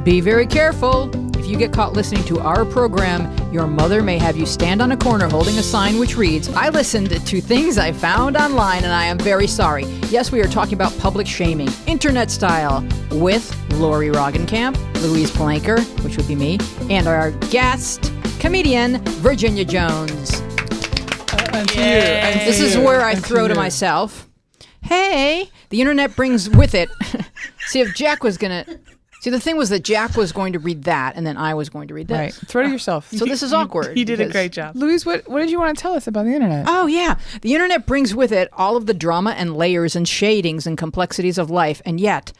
Be very careful. If you get caught listening to our program, your mother may have you stand on a corner holding a sign which reads, "I listened to things I found online and I am very sorry." Yes, we are talking about public shaming, internet style, with Lori Roggenkamp, Louise Palanker, which would be me, and our guest, comedian, Virginia Jones. This is where I throw to myself, hey, the internet brings with it. See, if Jack was going to... See, the thing was that Jack was going to read that, and then I was going to read this. Right. Throw to yourself. So this is awkward. You did a great job. Louise, what did you want to tell us about the internet? Oh, yeah. The internet brings with it all of the drama and layers and shadings and complexities of life, and yet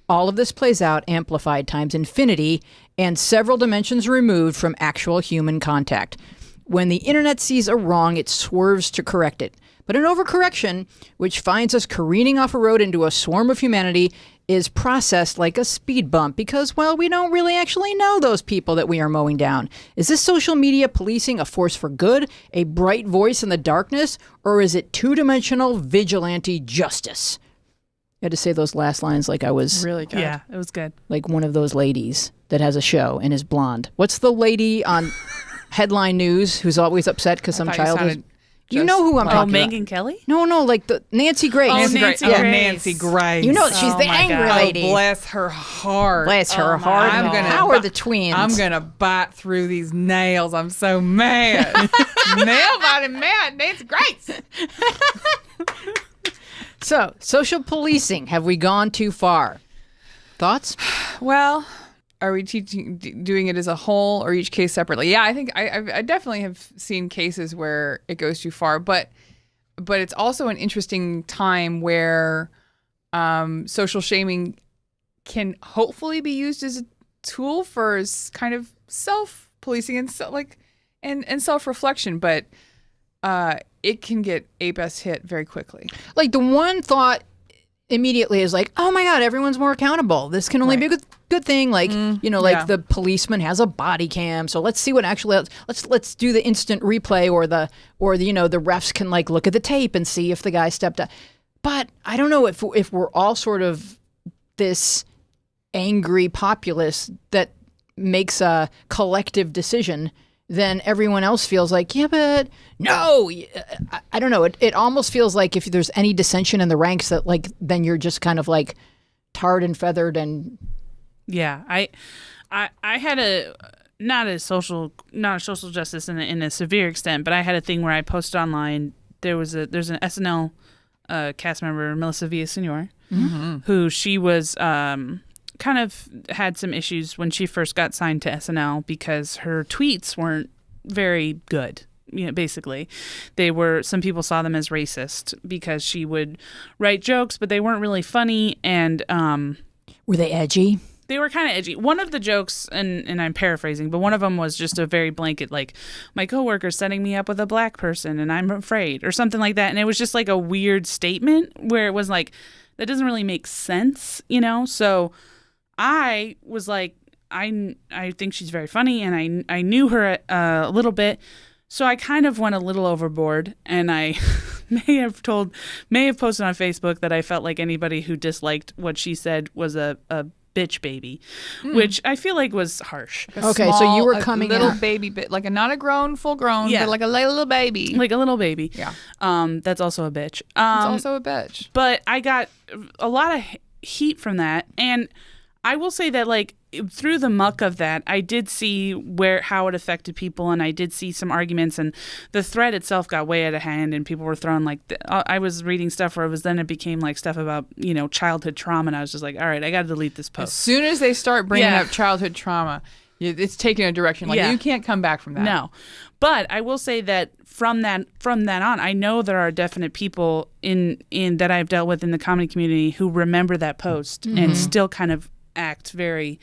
all of this plays out amplified times infinity and several dimensions removed from actual human contact. When the internet sees a wrong, it swerves to correct it. But an overcorrection, which finds us careening off a road into a swarm of humanity, is processed like a speed bump because, well, we don't really actually know those people that we are mowing down. Is this social media policing a force for good, a bright voice in the darkness, or is it two-dimensional vigilante justice? I had to say those last lines like I was Really good. Yeah, it was good. like one of those ladies that has a show and is blonde. What's the lady on Headline News who's always upset because some thought you child is... sounded You know who I'm Oh, talking about. Megyn Kelly? No, like the Nancy Grace. Oh, Nancy Nancy Grace. Grace. Oh, Nancy Grace. You know, she's Oh the my angry God. lady. Oh, bless her heart. Bless her Oh my heart. God. How are the twins? I'm going to bite through these nails. I'm so mad. Nail biting mad. Nancy Grace. So, social policing. Have we gone too far? Thoughts? Well, are we doing it as a whole or each case separately? Yeah, I think I definitely have seen cases where it goes too far, but it's also an interesting time where social shaming can hopefully be used as a tool for kind of self-policing and self-reflection, but it can get ape-ass hit very quickly. Like the one thought immediately is like, oh my God, everyone's more accountable. This can only be a good thing. Like, yeah. the policeman has a body cam. So let's see what actually, let's do the instant replay or the refs can like look at the tape and see if the guy stepped up. But I don't know if we're all sort of this angry populace that makes a collective decision, then everyone else feels like, yeah, but no, I don't know. It almost feels like if there's any dissension in the ranks that like, then you're just kind of like tarred and feathered and. Yeah, I had not a social justice in a severe extent, but I had a thing where I posted online. There's an SNL cast member, Melissa Villaseñor, who she was kind of had some issues when she first got signed to SNL because her tweets weren't very good. You know, basically, some people saw them as racist because she would write jokes, but they weren't really funny, and were they edgy? They were kind of edgy. One of the jokes, and I'm paraphrasing, but one of them was just a very blanket, like, my coworker's setting me up with a black person and I'm afraid, or something like that. And it was just like a weird statement where it was like, that doesn't really make sense, you know? So I was like, I think she's very funny, and I knew her a little bit. So I kind of went a little overboard, and I may have posted on Facebook that I felt like anybody who disliked what she said was a bitch baby, which I feel like was harsh. Okay, so you were coming a little out. baby bit, like not a grown, full grown, Yeah. but like a little baby. Like a little baby. Yeah. That's also a bitch. It's also a bitch. But I got a lot of heat from that, and I will say that like through the muck of that, I did see how it affected people, and I did see some arguments, and the thread itself got way out of hand, and people were throwing like I was reading stuff where it became like stuff about childhood trauma, and I was just like, all right, I got to delete this As post. soon as they start bringing Yeah. up childhood trauma, it's taking a direction. Like you can't come back from that. No, but I will say that from that on, I know there are definite people in that I've dealt with in the comedy community who remember that post and still kind of act very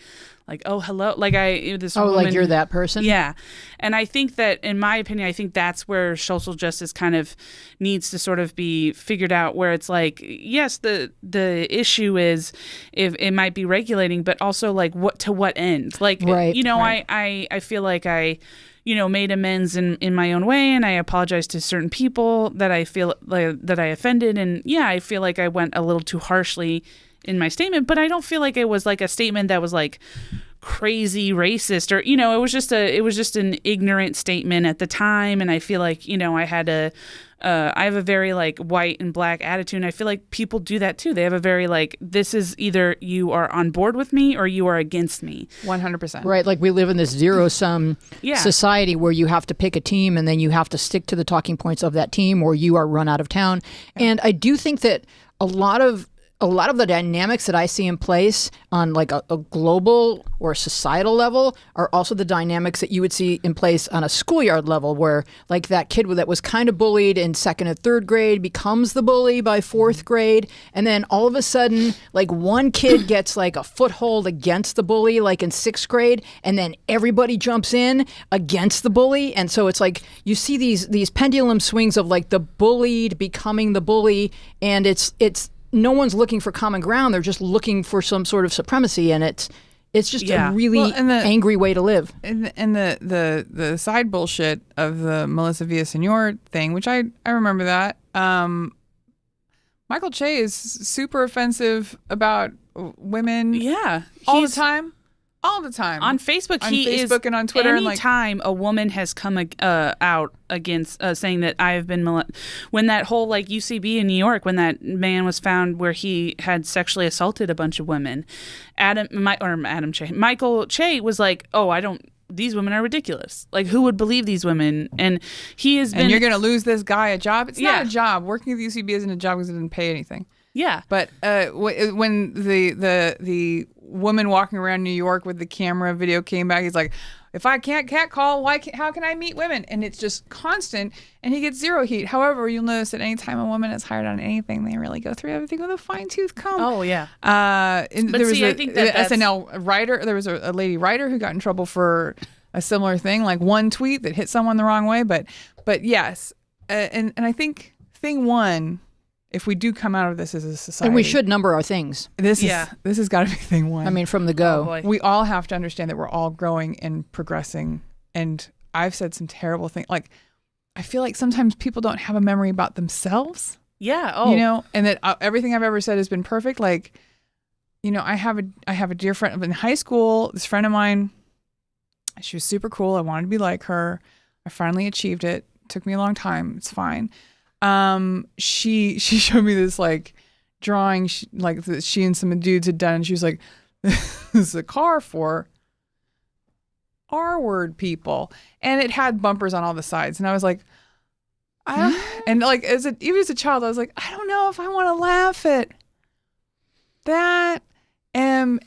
like, oh, hello, like woman, Like you're that person. Yeah. And I think that, in my opinion, I think that's where social justice kind of needs to sort of be figured out, where it's like, yes, the issue is if it might be regulating, but also like what end? Like, right, I feel like I made amends in my own way, and I apologized to certain people that I feel like that I offended. And yeah, I feel like I went a little too harshly in my statement, but I don't feel like it was like a statement that was like crazy racist, or it was just an ignorant statement at the time. And I feel like I have a very like white and black attitude, and I feel like people do that too. They have a very like, this is either you are on board with me or you are against me. 100%. Right, like we live in this zero-sum society where you have to pick a team and then you have to stick to the talking points of that team or you are run out of town. And I do think that a lot of the dynamics that I see in place on like a global or societal level are also the dynamics that you would see in place on a schoolyard level, where like that kid that was kind of bullied in second and third grade becomes the bully by fourth grade. And then all of a sudden, like one kid gets like a foothold against the bully, like in sixth grade, and then everybody jumps in against the bully. And so it's like you see these pendulum swings of like the bullied becoming the bully, and it's no one's looking for common ground. They're just looking for some sort of supremacy, and it's just a really angry way to live. And the side bullshit of the Melissa Villaseñor thing, which I remember that. Michael Che is super offensive about women. Yeah, all the time. All the time. On Facebook, and on Twitter. Anytime a woman has come out against saying that I have been when that whole like UCB in New York, when that man was found where he had sexually assaulted a bunch of women, Michael Che was like, these women are ridiculous. Like, who would believe these women? And he has been. And you're going to lose this guy a job? It's not a job. Working at the UCB isn't a job because it doesn't pay anything. Yeah. But when the woman walking around New York with the camera video came back, he's like, if I can't catcall, how can I meet women? And it's just constant, and he gets zero heat. However, you'll notice that anytime a woman is hired on anything, they really go through everything with a fine-tooth comb. Oh, yeah. I think that SNL writer, there was a lady writer who got in trouble for a similar thing, like one tweet that hit someone the wrong way. But yes, and I think thing one, if we do come out of this as a society, and we should number our things. This has got to be thing one. I mean, from the go, boy. We all have to understand that we're all growing and progressing. And I've said some terrible things. Like, I feel like sometimes people don't have a memory about themselves. Yeah. Oh, and that everything I've ever said has been perfect. Like, I have a dear friend in high school. This friend of mine, she was super cool. I wanted to be like her. I finally achieved it. Took me a long time. It's fine. She showed me this like drawing that she and some dudes had done, and she was like, this is a car for R-word people, and it had bumpers on all the sides, and I was like, and like even as a child, I was like, I don't know if I want to laugh at that, and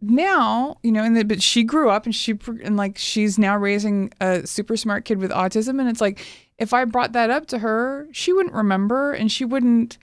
now but she grew up, and she's now raising a super smart kid with autism, and it's like, if I brought that up to her, she wouldn't remember and she wouldn't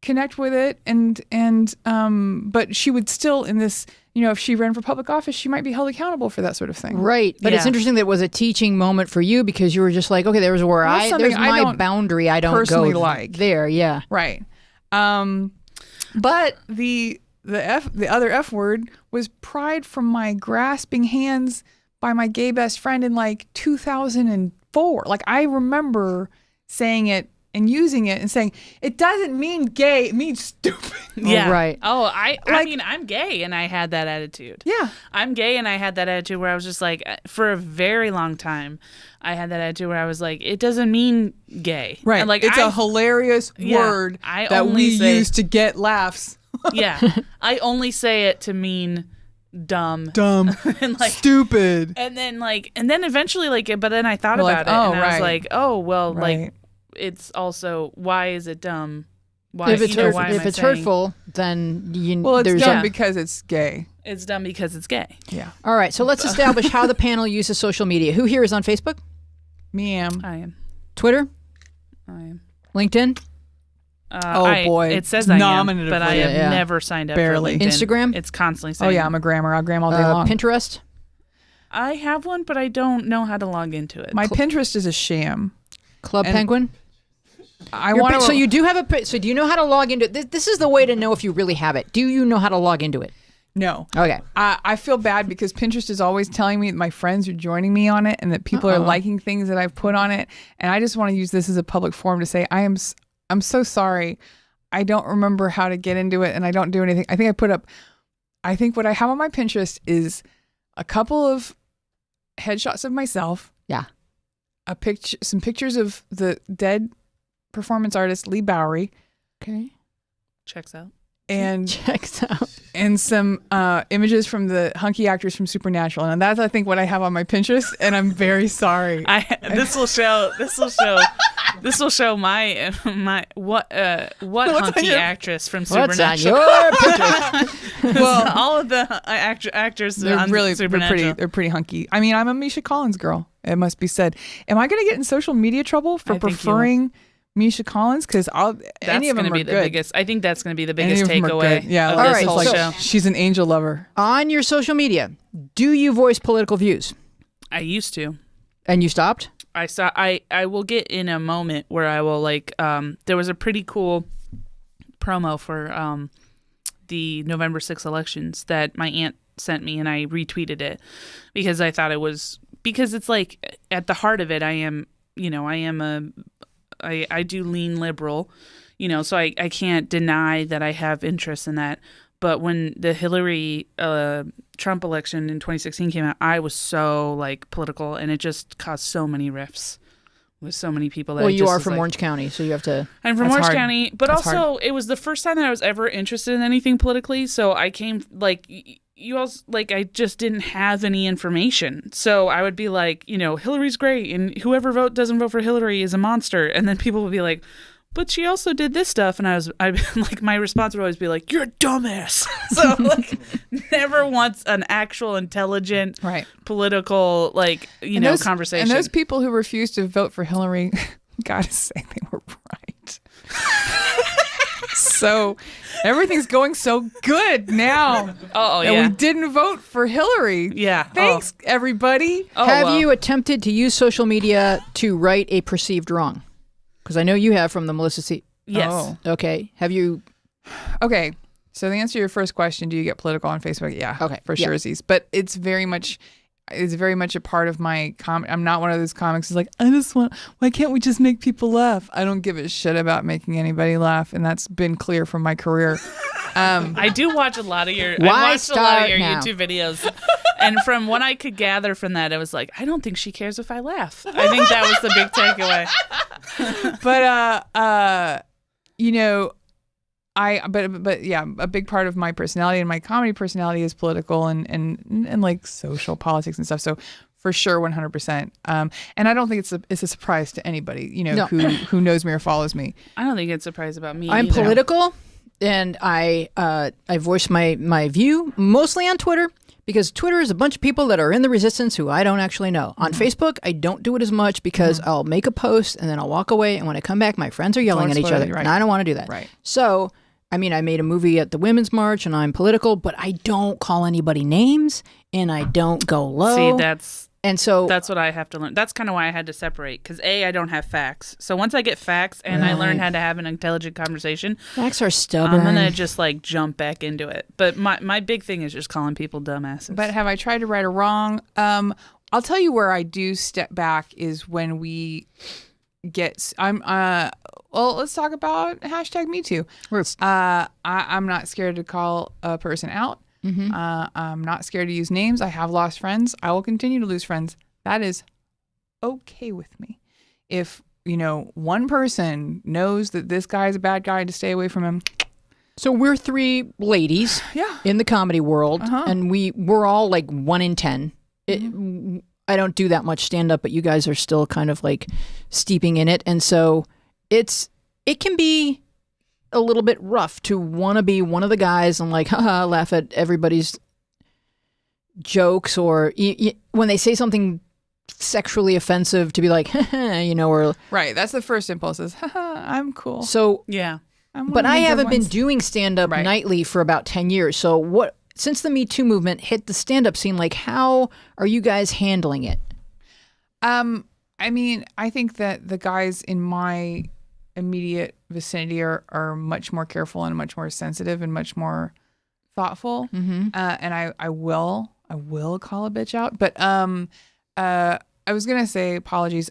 connect with it, but she would still, in this, if she ran for public office, she might be held accountable for that sort of thing. Right. But it's interesting that it was a teaching moment for you, because you were just like, okay, there's my boundary. I don't personally go like there. Yeah. Right. But the other F word was pried from my grasping hands by my gay best friend in like 2004. Like, I remember saying it and using it and saying, it doesn't mean gay, it means stupid. Yeah. Oh, right. Oh, I mean, I'm gay, and I had that attitude. Yeah. I'm gay, and I had that attitude where I was just like, for a very long time, I had that attitude where I was like, it doesn't mean gay. Right. And like, it's a hilarious word that we use to get laughs. Yeah. I only say it to mean dumb and like stupid, and then eventually but then I thought about it, and I was like, like, it's also, why is it dumb? Why if it's hurtful, then it's dumb because it's gay. It's dumb because it's gay. Yeah. All right, so let's establish how the panel uses social media. Who here is on Facebook? I am. Twitter? I am. LinkedIn? Boy, it says I am, but I have never signed up. Barely. For LinkedIn. Instagram? It's constantly saying. Oh yeah, I'm a grammer. I'll gram all day long. Pinterest? I have one, but I don't know how to log into it. My Pinterest is a sham. Club Penguin? So you do have so do you know how to log into it? This is the way to know if you really have it. Do you know how to log into it? No. Okay. I feel bad because Pinterest is always telling me that my friends are joining me on it and that people are liking things that I've put on it, and I just want to use this as a public forum to say I'm so sorry. I don't remember how to get into it, and I don't do anything. I think I put up I think what I have on my Pinterest is a couple of headshots of myself. Yeah. Some pictures of the dead performance artist Lee Bowery, Okay. Checks out. and Checks out. some images from the hunky actors from Supernatural, and that's I think what I have on my Pinterest. And I'm very sorry. This will show my what hunky your- actress from What's on Supernatural. your Pinterest? Well, all of the actors They're on really Supernatural. they're pretty hunky. I mean, I'm a Misha Collins girl. It must be said. Am I going to get in social media trouble for I think you will. preferring Misha Collins? Because That's any of them going to are be the good. biggest. I think that's going to be the Any biggest of them are takeaway. good. Yeah, of like this All right, whole so- show. she's an angel lover. On your social media, do you voice political views? I used to. And you stopped? I will get in a moment where I will there was a pretty cool promo for the November 6th elections that my aunt sent me, and I retweeted it because I thought because it's like at the heart of it I do lean liberal, so I can't deny that I have interest in that. But when the Hillary Trump election in 2016 came out, I was so political, and it just caused so many rifts with so many people. That Well, it you just are was from Orange County, so you have to. I'm from That's Orange hard. County, but That's also it was the first time that I was ever interested in anything politically. So I came you also I just didn't have any information. So I would be like, Hillary's great, and whoever doesn't vote for Hillary is a monster. And then people would be like, but she also did this stuff, and I my response would always be like, "You're a dumbass." So never once an actual intelligent, Right. political conversation. And those people who refused to vote for Hillary, gotta say they were right. So everything's going so good now. oh And yeah, we didn't vote for Hillary. yeah. Thanks, everybody. Oh, have well. you attempted to use social media to right a perceived wrong? Because I know you have from the Melissa C. Yes. Oh. Okay. Have you? Okay. So the answer to your first question, do you get political on Facebook? Yeah. Okay, For yeah. sure, Aziz. But it's very much a part of my I'm not one of those comics who's like, why can't we just make people laugh? I don't give a shit about making anybody laugh. And that's been clear from my career. I do watch a lot of your. Why I watched a lot start of your now? YouTube videos, and from what I could gather from that, I was like, I don't think she cares if I laugh. I think that was the big takeaway. But yeah, a big part of my personality and my comedy personality is political and like social politics and stuff. So for sure, 100%. And I don't think it's a surprise to anybody, No. who knows me or follows me. I don't think it's a surprise about me. I'm either. political, and I voice my view mostly on Twitter, because Twitter is a bunch of people that are in the resistance who I don't actually know. On Facebook, I don't do it as much because I'll make a post and then I'll walk away, and when I come back, my friends are yelling at each other, right. and I don't want to do that. Right. So, I mean, I made a movie at the Women's March, and I'm political, but I don't call anybody names, and I don't go low. See, that's what I have to learn. That's kind of why I had to separate, because I don't have facts. So once I get facts and I learn how to have an intelligent conversation, Facts are stubborn. I'm gonna just jump back into it. But my big thing is just calling people dumbasses. But have I tried to right or wrong? I'll tell you where I do step back is when we get. Well, let's talk about #MeToo. I'm not scared to call a person out. I'm not scared to use names. I have lost friends. I will continue to lose friends. That is okay with me. If, one person knows that this guy is a bad guy, to stay away from him. So we're three ladies Yeah. in the comedy world, Uh-huh. and we're all 1 in 10. I don't do that much stand up, but you guys are still kind of steeping in it, and so it can be a little bit rough to want to be one of the guys and haha, laugh at everybody's jokes, or when they say something sexually offensive, to be like, or Right. That's the first impulse is, haha, I'm cool. so. yeah. I'm one But of the I good haven't been ones. doing stand up Right. nightly for about 10 years. So since the Me Too movement hit the stand up scene, how are you guys handling it? I mean, I think that the guys in my immediate vicinity are much more careful and much more sensitive and much more thoughtful. Mm-hmm. And I will call a bitch out. But I was gonna say apologies.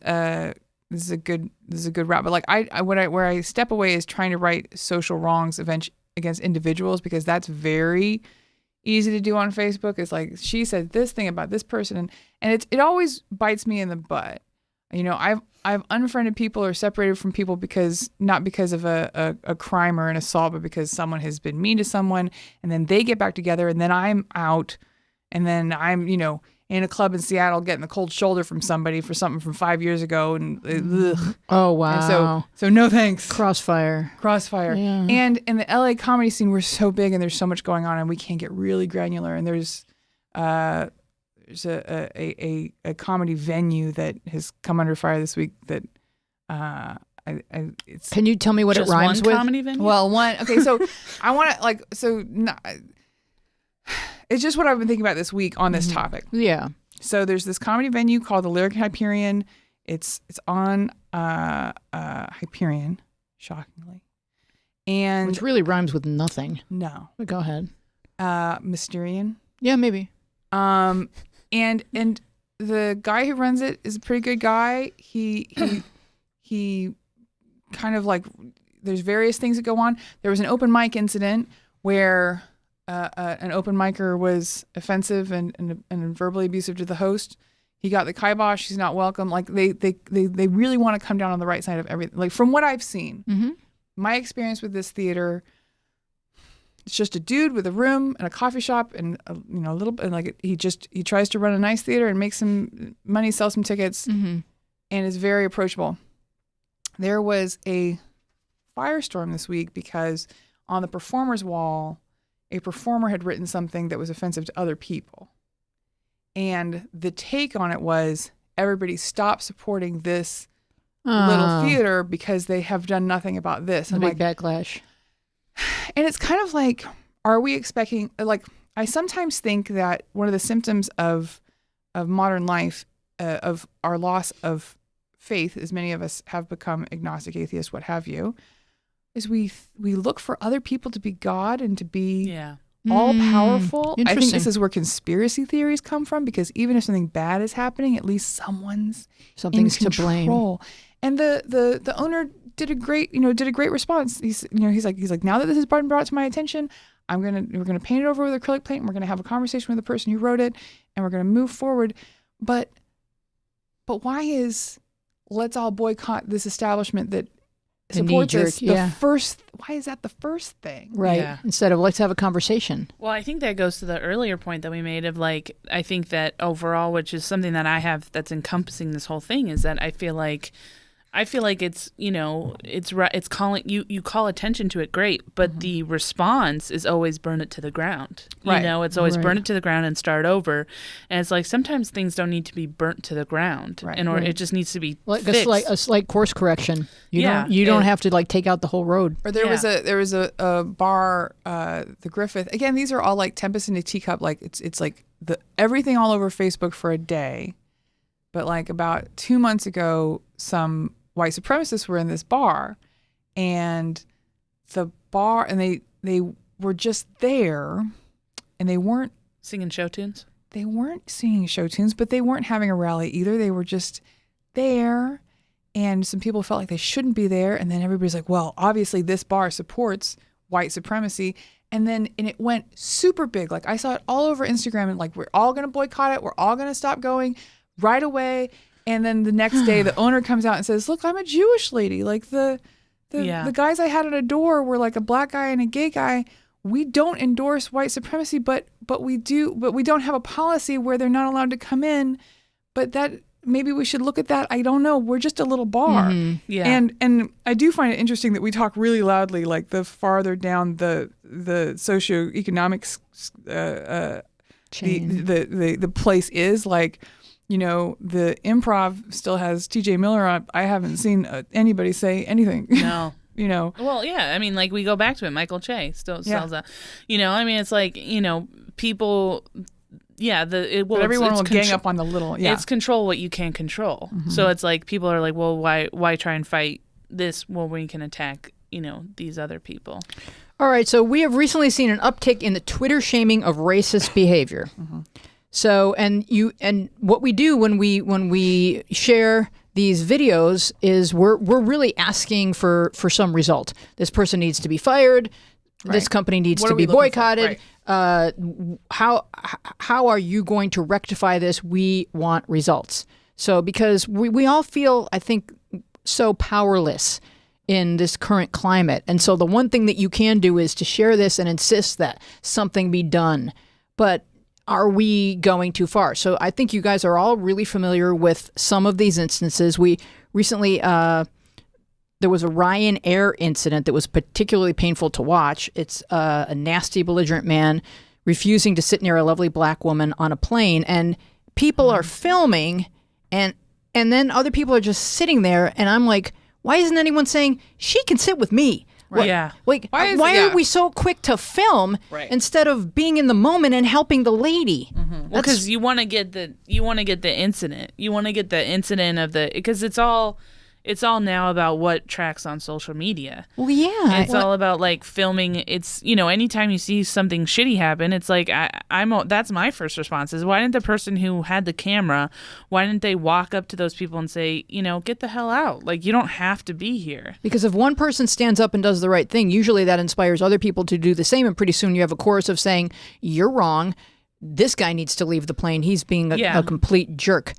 This is a good route. But where I step away is trying to right social wrongs against individuals, because that's very easy to do on Facebook. It's like, she said this thing about this person, and it always bites me in the butt. You know, I've unfriended people or separated from people not because of a crime or an assault, but because someone has been mean to someone, and then they get back together, and then I'm out, and then I'm, you know, in a club in Seattle getting the cold shoulder from somebody for something from 5 years ago, and ugh. Oh, wow. And so no thanks. Crossfire. Yeah. And in the LA comedy scene, we're so big and there's so much going on, and we can't get really granular. And there's a comedy venue that has come under fire this week that it's. Can you tell me what Just it rhymes one with? comedy venue? Well, one. Okay, so I want to it's just what I've been thinking about this week on this topic. Yeah. So there's this comedy venue called the Lyric Hyperion. It's on Hyperion, shockingly, and Which really rhymes with nothing. no, But go ahead. Mysterian. Yeah, maybe. And the guy who runs it is a pretty good guy. He kind of like, there's various things that go on. There was an open mic incident where an open micer was offensive and verbally abusive to the host. He got the kibosh. He's not welcome. Like they really want to come down on the right side of everything. Like from what I've seen, my experience with this theater, it's just a dude with a room and a coffee shop and a little bit, and like he tries to run a nice theater and make some money, sell some tickets, and is very approachable. There was a firestorm this week because on the performer's wall, a performer had written something that was offensive to other people. And the take on it was, everybody stop supporting this little theater because they have done nothing about this. A And big backlash. and it's kind of like, are we expecting, like, I sometimes think that one of the symptoms of modern life, of our loss of faith, as many of us have become agnostic, atheists, what have you, is we look for other people to be God and to be all powerful. I think this is where conspiracy theories come from, because even if something bad is happening, at least something's to blame. And the owner did a great response. He's like, now that this has been brought to my attention, we're gonna paint it over with acrylic paint, and we're gonna have a conversation with the person who wrote it, and we're gonna move forward. But why is, let's all boycott this establishment that supports us, why is that the first thing? Right. Yeah. Instead of let's have a conversation. Well, I think that goes to the earlier point that we made of like, I think that overall, which is something that I have that's encompassing this whole thing, is that I feel like it's, it's calling you call attention to it, great, but the response is always burn it to the ground. Right. It's always burn it to the ground and start over. And it's like, sometimes things don't need to be burnt to the ground, right. it just needs to be Like fixed. a slight course correction. You Yeah. don't have to like take out the whole road. Or there was a bar, the Griffith. Again, these are all like Tempest in a Teacup. Like it's like everything all over Facebook for a day. But like about 2 months ago, some white supremacists were in this bar, and they were just there, and they weren't singing show tunes. They weren't singing show tunes, but they weren't having a rally either. They were just there, and some people felt like they shouldn't be there. And then everybody's like, well, obviously this bar supports white supremacy. And it went super big. Like I saw it all over Instagram, and like, we're all going to boycott it. We're all going to stop going right away. And then the next day, the owner comes out and says, look, I'm a Jewish lady. Like the guys I had at a door were like a black guy and a gay guy. We don't endorse white supremacy, but we don't have a policy where they're not allowed to come in. But that, maybe we should look at that. I don't know. We're just a little bar. Yeah. And I do find it interesting that we talk really loudly, like the farther down the socioeconomic Chain. the place is, like, the Improv still has TJ Miller on. I haven't seen anybody say anything. No. Well, yeah. I mean, like, we go back to it. Michael Che still sells that. I mean, it's like, people. Yeah, but everyone will gang up on the little. Yeah, it's control what you can't control. So it's like, people are like, well, why try and fight this when we can attack these other people? All right, so we have recently seen an uptick in the Twitter shaming of racist behavior. So, and what we do when we share these videos is we're really asking for some result. This person needs to be fired. Right. This company needs to be boycotted. how are you going to rectify this? We want results. So because we all feel, I think, so powerless in this current climate. And so the one thing that you can do is to share this and insist that something be done. But are we going too far? So I think you guys are all really familiar with some of these instances. We recently, there was a Ryanair incident that was particularly painful to watch. It's a nasty, belligerent man refusing to sit near a lovely black woman on a plane. And people are filming, and then other people are just sitting there. And I'm like, why isn't anyone saying, she can sit with me? Right. Yeah. Like, why are we so quick to film instead of being in the moment and helping the lady? Well, because you want to get the incident. You want to get the incident of because it's all now about what tracks on social media. Well, yeah. It's all about like filming. It's, anytime you see something shitty happen, it's like that's my first response is, why didn't the person who had the camera, why didn't they walk up to those people and say, get the hell out? Like, you don't have to be here. Because if one person stands up and does the right thing, usually that inspires other people to do the same. And pretty soon you have a chorus of saying, you're wrong. This guy needs to leave the plane. He's being a complete jerk.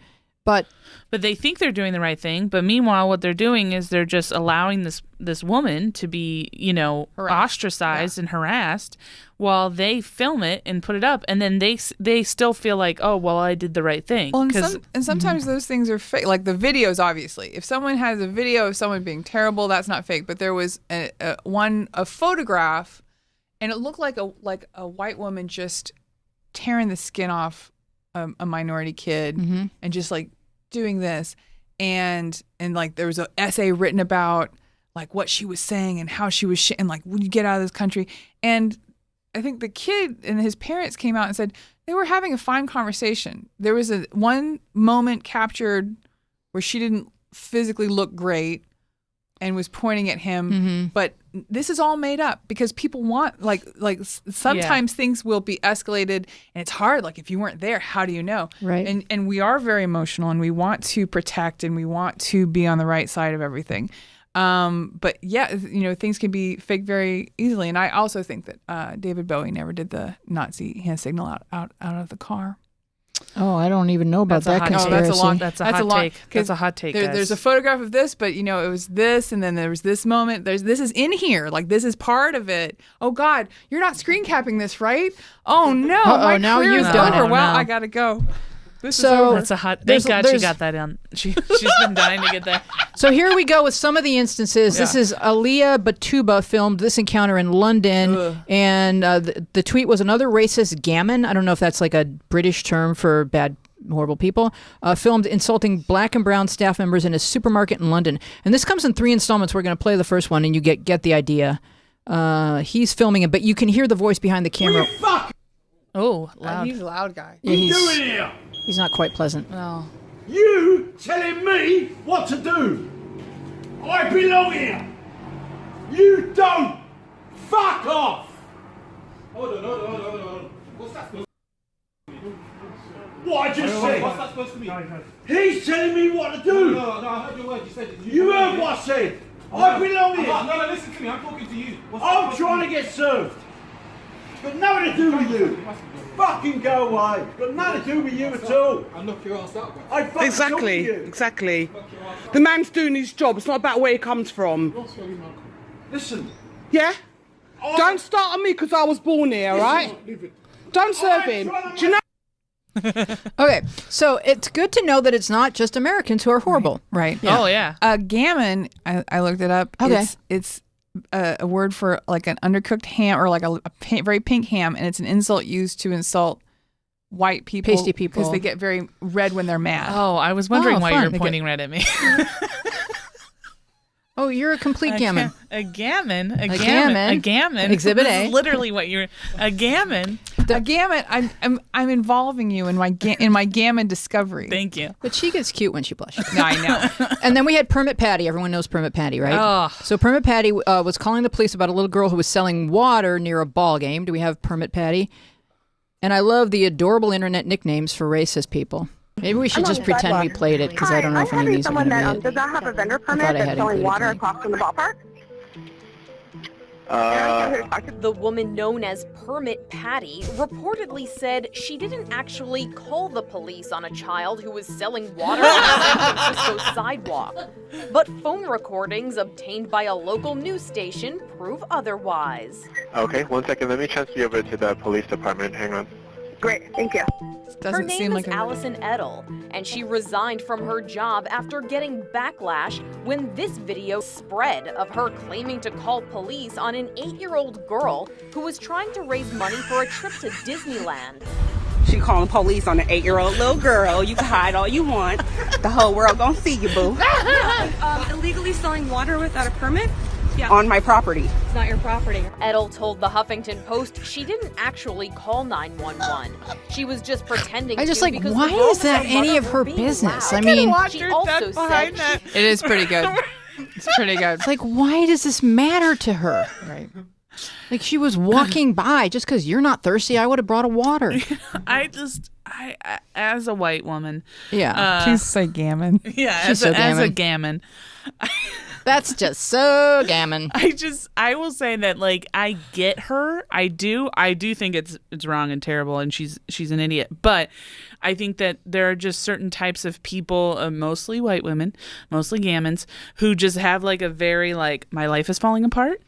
But they think they're doing the right thing. But meanwhile, what they're doing is they're just allowing this woman to be, ostracized and harassed while they film it and put it up. And then they still feel like, oh, well, I did the right thing. Well, and sometimes those things are fake. Like the videos, obviously. If someone has a video of someone being terrible, that's not fake. But there was a photograph, and it looked like a white woman just tearing the skin off a minority kid and just like doing this, and like there was an essay written about like what she was saying and how she was and like, when you get out of this country. And I think the kid and his parents came out and said they were having a fine conversation. There was one moment captured where she didn't physically look great and was pointing at him, but this is all made up because people want like sometimes things will be escalated, and it's hard. Like if you weren't there, how do you know? Right. And we are very emotional, and we want to protect, and we want to be on the right side of everything. But yeah, things can be faked very easily. And I also think that David Bowie never did the Nazi hand signal out of the car. Oh, I don't even know about that conspiracy. That's a hot take. That's a hot take. There's a photograph of this, but it was this, and then there was this moment. This is in here, like this is part of it. Oh God, you're not screen capping this, right? Oh no, my career is over. Well, I gotta go. This is over. That's a hot. Thank God she got that in. She's been dying to get that. So here we go with some of the instances. This is Aliyah Batuba filmed this encounter in London, and the tweet was another racist gammon. I don't know if that's like a British term for bad, horrible people. Filmed insulting black and brown staff members in a supermarket in London, and this comes in 3 installments. We're going to play the first one, and you get the idea. He's filming it, but you can hear the voice behind the camera. Oh, loud. He's a loud guy. What are you doing here? He's not quite pleasant. No. You telling me what to do? I belong here. You don't. Fuck off. Hold on. What's that supposed to be? What I just said. What's that supposed to be? He's telling me what to do. No, I heard your word. You said it. You heard what I said. I belong here. No, listen to me. I'm talking to you. I'm trying to get served. It's got nothing to do with you. Fucking go away. It's got nothing to do with you at all. I'll knock your ass out. Exactly. The man's doing his job. It's not about where he comes from. Listen. Yeah? Don't start on me because I was born here, right? Don't serve him. Do you know? Okay, so it's good to know that it's not just Americans who are horrible. Right. Yeah. Oh, yeah. Gammon, I looked it up. Okay. It's a word for like an undercooked ham or like a very pink ham, and it's an insult used to insult white people, pasty people, because they get very red when they're mad. Oh, I was wondering why you fun. were pointing red at me. Oh, you're a complete gammon. A gammon. Exhibit This A. is literally what you're. A gammon. A gammon. I'm involving you in my gammon discovery. Thank you. But she gets cute when she blushes. I know. And then we had Permit Patty. Everyone knows Permit Patty, right? Oh. So Permit Patty was calling the police about a little girl who was selling water near a ball game. Do we have Permit Patty? And I love the adorable internet nicknames for racist people. Maybe we should just pretend we played it, because I don't know if any of these are going to be it. Does that have a vendor I permit thought I had that's selling included water something. across from the ballpark? The woman known as Permit Patty reportedly said she didn't actually call the police on a child who was selling water on a San Francisco sidewalk. But phone recordings obtained by a local news station prove otherwise. Okay, 1 second. Let me transfer you over to the police department. Hang on. Great, thank you. Her Doesn't name seem is like a Allison Edel, and she resigned from her job after getting backlash when this video spread of her claiming to call police on an 8-year-old girl who was trying to raise money for a trip to Disneyland. She calling police on an 8-year-old little girl. You can hide all you want. The whole world gonna see you, boo. Illegally selling water without a permit? Yeah. On my property. It's not your property. Edel told the Huffington Post she didn't actually call 911. She was just pretending I just to like, because why the girl is that and her any mother of were her being business? loud. I mean, She also said It is pretty good. It's pretty good. it's like, why does this matter to her? Right. Like she was walking by. Just because you're not thirsty, I would have brought a water. I as a white woman, Yeah. Please say gammon. yeah, She's as so a gammon, That's just so gammon. I will say that, like, I get her. I do think it's wrong and terrible, and she's an idiot. But I think that there are just certain types of people, mostly white women, mostly gammons, who just have like a very like, my life is falling apart,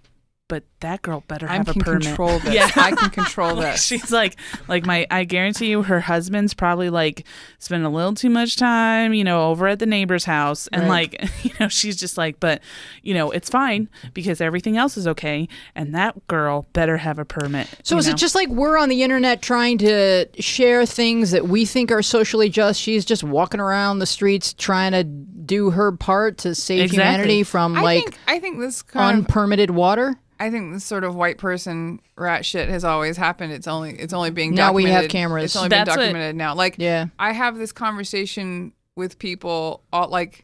but that girl better have a permit. Control this. Yeah. I can control Like, this. she's like I guarantee you her husband's probably like spending a little too much time, over at the neighbor's house. And Right. like, she's just like, but it's fine because everything else is okay. And that girl better have a permit. So is it just like we're on the internet trying to share things that we think are socially just? She's just walking around the streets trying to do her part to save Exactly. humanity from I think this kind of unpermitted water? I think this sort of white person rat shit has always happened. It's only being documented. Now we have cameras. It's only That's been what- documented now. Like, Yeah. I have this conversation with people. Like,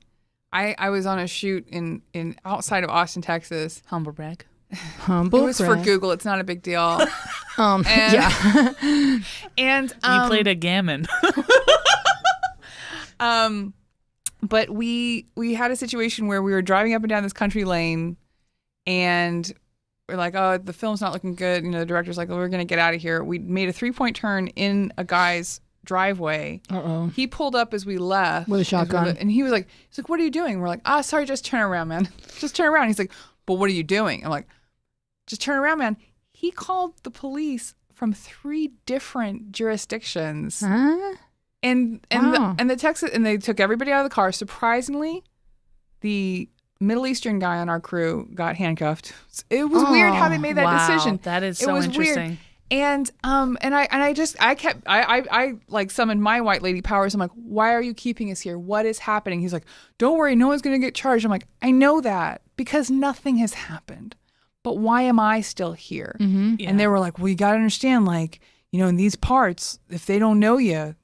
I was on a shoot in outside of Austin, Texas. humble brag? Humble It was for brag. Google. It's not a big deal. And- yeah. And You played a gammon. but we had a situation where we were driving up and down this country lane, and we're like, oh, the film's not looking good. The director's like, well, we're gonna get out of here. We made a 3-point turn in a guy's driveway. Uh-oh. He pulled up as we left With a as we shotgun. left, and he's like, what are you doing? We're like, sorry, just turn around, man. Just turn around. He's like, but what are you doing? I'm like, just turn around, man. He called the police from 3 different jurisdictions. Huh? And Wow. the Texas, and they took everybody out of the car. Surprisingly, the Middle Eastern guy on our crew got handcuffed. It was weird how they made that Wow, decision. that is It so was interesting. Weird. And I like summoned my white lady powers. I'm like, why are you keeping us here? What is happening? He's like, don't worry, no one's gonna get charged. I'm like, I know that because nothing has happened. But why am I still here? Mm-hmm. Yeah. And they were like, well, you got to understand, like, in these parts, if they don't know you,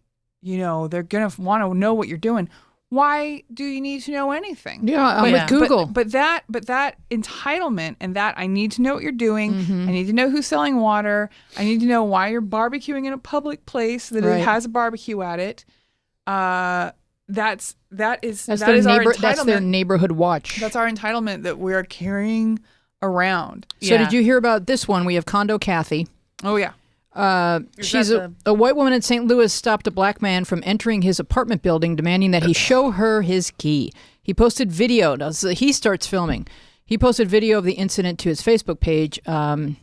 they're going to want to know what you're doing. Why do you need to know anything? Yeah, I'm Yeah. with Google. But that entitlement and that I need to know what you're doing. Mm-hmm. I need to know who's selling water. I need to know why you're barbecuing in a public place that Right. it has a barbecue at it. That is That's our their entitlement. That's their neighborhood watch. That's our entitlement that we are carrying around. So Yeah. did you hear about this one? We have Condo Kathy. Oh yeah. She's that a white woman in St. Louis stopped a black man from entering his apartment building, demanding that he show her his key. He posted video. Now, so he starts filming. He posted video of the incident to his Facebook page, and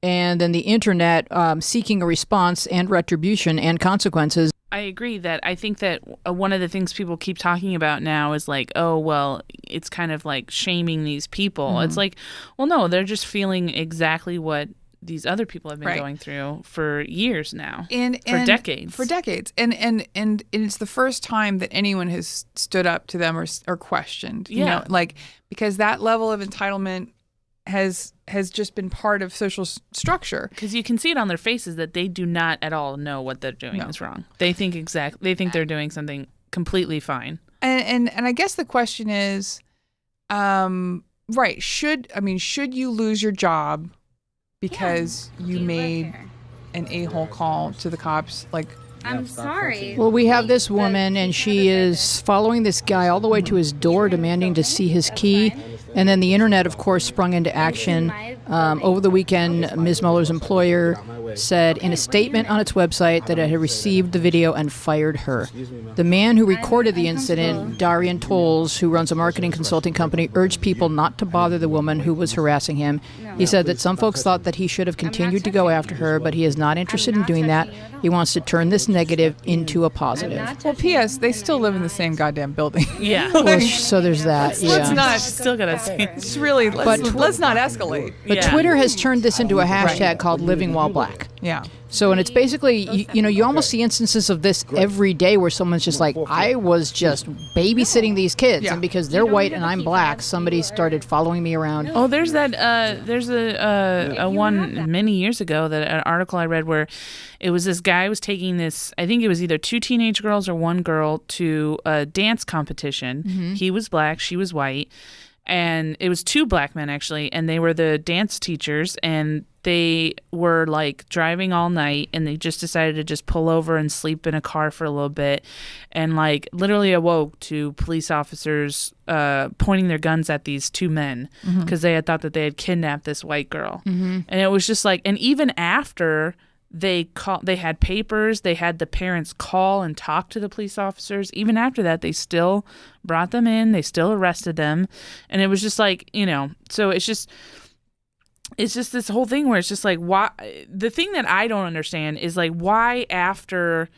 then the internet seeking a response and retribution and consequences. I agree that I think that one of the things people keep talking about now is like, oh, well, it's kind of like shaming these people. It's like, well, no, they're just feeling exactly what these other people have been Right. going through for years now, and for decades. and it's the first time that anyone has stood up to them or questioned, Yeah. like, because that level of entitlement has just been part of social structure. Because you can see it on their faces that they do not at all know what they're doing No. is wrong. They think they're doing something completely fine. And I guess the question is, right, should you lose your job because you made an a-hole call to the cops? Like, I'm sorry. Well, we have this woman, and she is following this guy all the way to his door, demanding to see his key. And then the internet, of course, sprung into action. Over the weekend, Ms. Muller's employer said in a statement on its website that it had received the video and fired her. The man who recorded the incident, Darian Tolles, who runs a marketing consulting company, urged people not to bother the woman who was harassing him. He said that some folks thought that he should have continued to go after her, but he is not interested in doing that. He wants to turn this negative into a positive. Well, P.S. They still live in the same goddamn building. Yeah. Well, so there's that. Let's Yeah. not. Still gotta see. It's really. Let's not escalate. But Yeah. Twitter has turned this into a hashtag called Living While Black. Yeah. So, and it's basically, you almost see instances of this every day where someone's just like, I was just babysitting these kids, Yeah. and because they're white and I'm black, somebody started following me around. Oh, there's that. There's a one many years ago that an article I read where it was this guy was taking this. I think it was either 2 teenage girls or 1 girl to a dance competition. Mm-hmm. He was black, she was white, and it was 2 black men actually, and they were the dance teachers, and they were like driving all night, and they just decided to just pull over and sleep in a car for a little bit, and like literally awoke to police officers pointing their guns at these 2 men because they had thought that they had kidnapped this white girl. And it was just like, and even after they had papers, they had the parents call and talk to the police officers. Even after that, they still brought them in, they still arrested them, and it was just like, so it's just this whole thing where it's just like, why? The thing that I don't understand is like, why after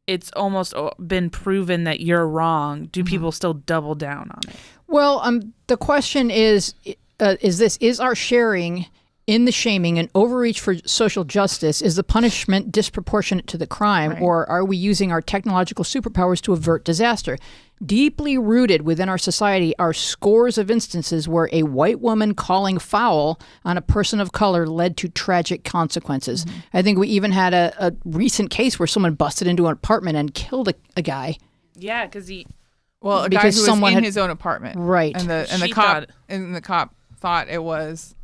it's almost been proven that you're wrong, do people still double down on it? Well, the question is our sharing in the shaming and overreach for social justice, is the punishment disproportionate to the crime, or are we using our technological superpowers to avert disaster? Deeply rooted within our society are scores of instances where a white woman calling foul on a person of color led to tragic consequences. I think we even had a recent case where someone busted into an apartment and killed a guy. Yeah, because Well, a Because guy who someone was in had- his own apartment, Right. And the She cop thought- thought it was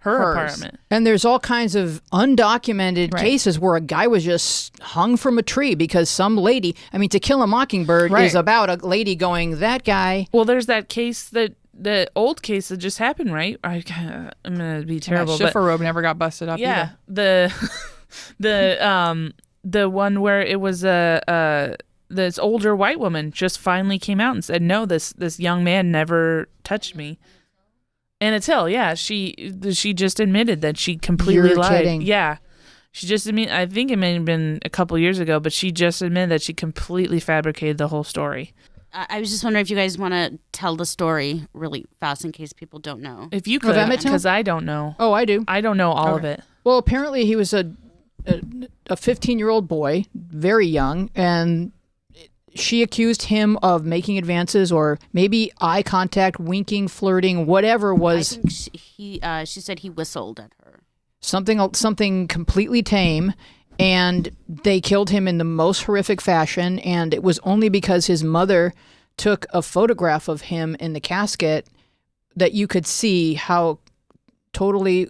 her hers. apartment. And there's all kinds of undocumented Right. cases where a guy was just hung from a tree because some lady, To Kill a Mockingbird Right. is about a lady going, that guy. Well, there's that case the old case that just happened, right? I'm gonna be terrible, That but Schiffer robe never got busted up. yeah, either. the one where it was this older white woman just finally came out and said, no, this young man never touched me. And it's Hill, yeah. She just admitted that she completely You're lied. kidding. Yeah. She just admitted, I think it may have been a couple years ago, but she just admitted that she completely fabricated the whole story. I was just wondering if you guys want to tell the story really fast in case people don't know. If you could, Emmett Till? because I don't know. Oh, I do. I don't know all of it. Well, apparently he was a 15-year-old boy, very young, and she accused him of making advances or maybe eye contact, winking, flirting, whatever was. I think she said he whistled at her. Something completely tame, and they killed him in the most horrific fashion, and it was only because his mother took a photograph of him in the casket that you could see how totally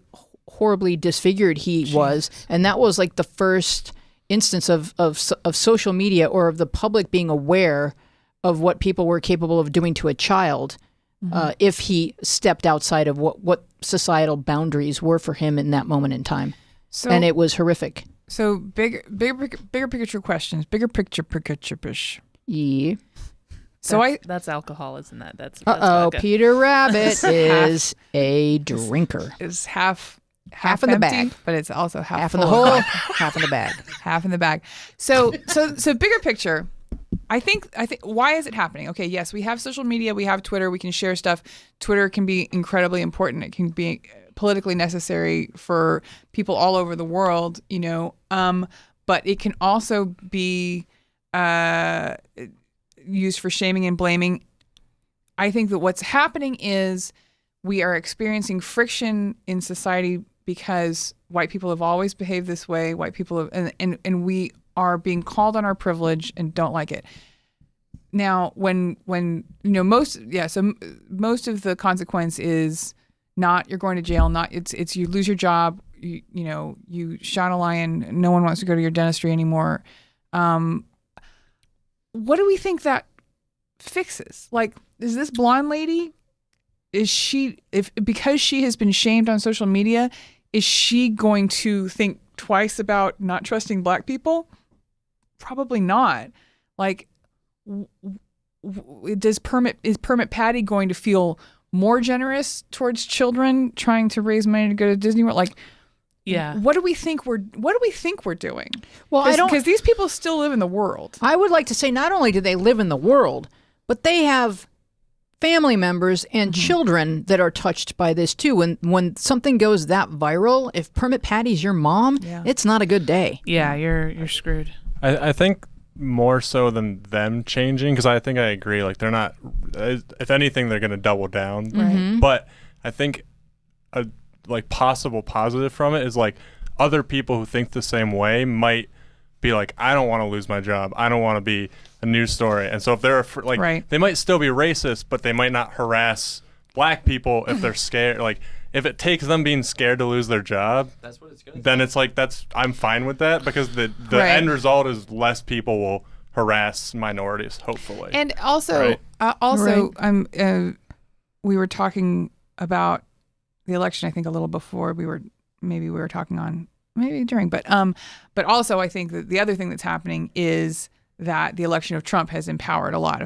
horribly disfigured he was, and that was like the first instance of social media or of the public being aware of what people were capable of doing to a child if he stepped outside of what societal boundaries were for him in that moment in time. So, And it was horrific. So bigger picture questions, bigger picture. Yeah. So That's alcohol, isn't that? That's Uh-oh, vodka. Peter Rabbit is a drinker. is half Half in the empty, bag. but it's also half Half in the full. hole, half in the bag. Half in the bag. So bigger picture. I think why is it happening? Okay, yes, we have social media, we have Twitter, we can share stuff. Twitter can be incredibly important. It can be politically necessary for people all over the world, but it can also be used for shaming and blaming. I think that what's happening is we are experiencing friction in society because white people have always behaved this way. White people have, and we are being called on our privilege and don't like it. Now, when most of the consequence is not you're going to jail, not it's you lose your job, you shot a lion, no one wants to go to your dentistry anymore. What do we think that fixes? Like, is this blonde lady, because she has been shamed on social media, is she going to think twice about not trusting black people? Probably not. Like, is Permit Patty going to feel more generous towards children trying to raise money to go to Disney World? Like, Yeah. what do we think we're doing? Well, I don't, because these people still live in the world. I would like to say not only do they live in the world, but they have family members and children that are touched by this too. When something goes that viral, if Permit Patty's your mom, it's not a good day. Yeah, you're screwed. I think more so than them changing, because I think I agree. Like, they're not. If anything, they're going to double down. Right. But I think a possible positive from it is like other people who think the same way might be like, I don't want to lose my job. I don't want to be a news story. And so if they're they might still be racist, but they might not harass black people if they're scared. Like, if it takes them being scared to lose their job, that's what it's gonna then it's like I'm fine with that, because the end result is less people will harass minorities, hopefully. And also, we were talking about the election, I think, a little before we were talking on maybe during, but also I think that the other thing that's happening is that the election of Trump has empowered a lot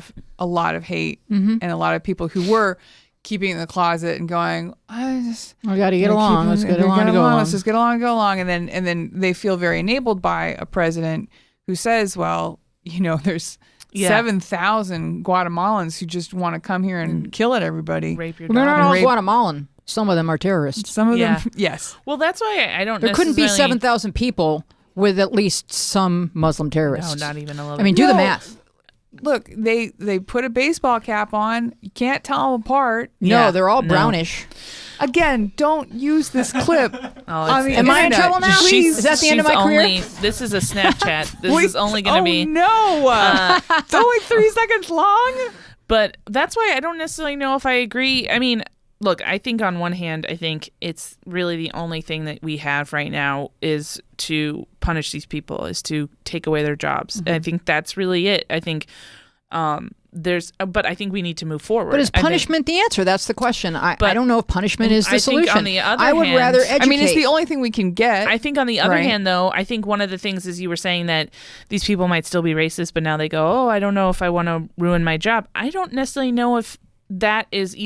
of hate and a lot of people who were keeping it in the closet and going, I got to get along. Let's get along to go along. Let's just get along and go along. And then they feel very enabled by a president who says, well, there's 7,000 Guatemalans who just want to come here and kill at everybody. Rape your Well, they're daughter. not all Guatemalan. Some of them are terrorists. Some of them, yes. Well, that's why I don't. There couldn't be necessarily- 7,000 people with at least some Muslim terrorists. No, not even a little. I mean, do the math. Look, they put a baseball cap on. You can't tell them apart. No, they're all brownish. Again, don't use this clip. Am I in trouble now? Please. Is that the end of my career? This is a Snapchat. This is only going to be. No, it's only 3 seconds long. But that's why I don't necessarily know if I agree. I mean, look, I think on one hand, I think it's really the only thing that we have right now is to punish these people, is to take away their jobs. I think that's really it. I think but I think we need to move forward. But is punishment the answer? That's the question. I don't know if punishment is the solution. Think on the other I would hand, rather educate. I mean, it's the only thing we can get. I think on the other hand, though, I think one of the things is you were saying that these people might still be racist, but now they go, oh, I don't know if I want to ruin my job. I don't necessarily know if that is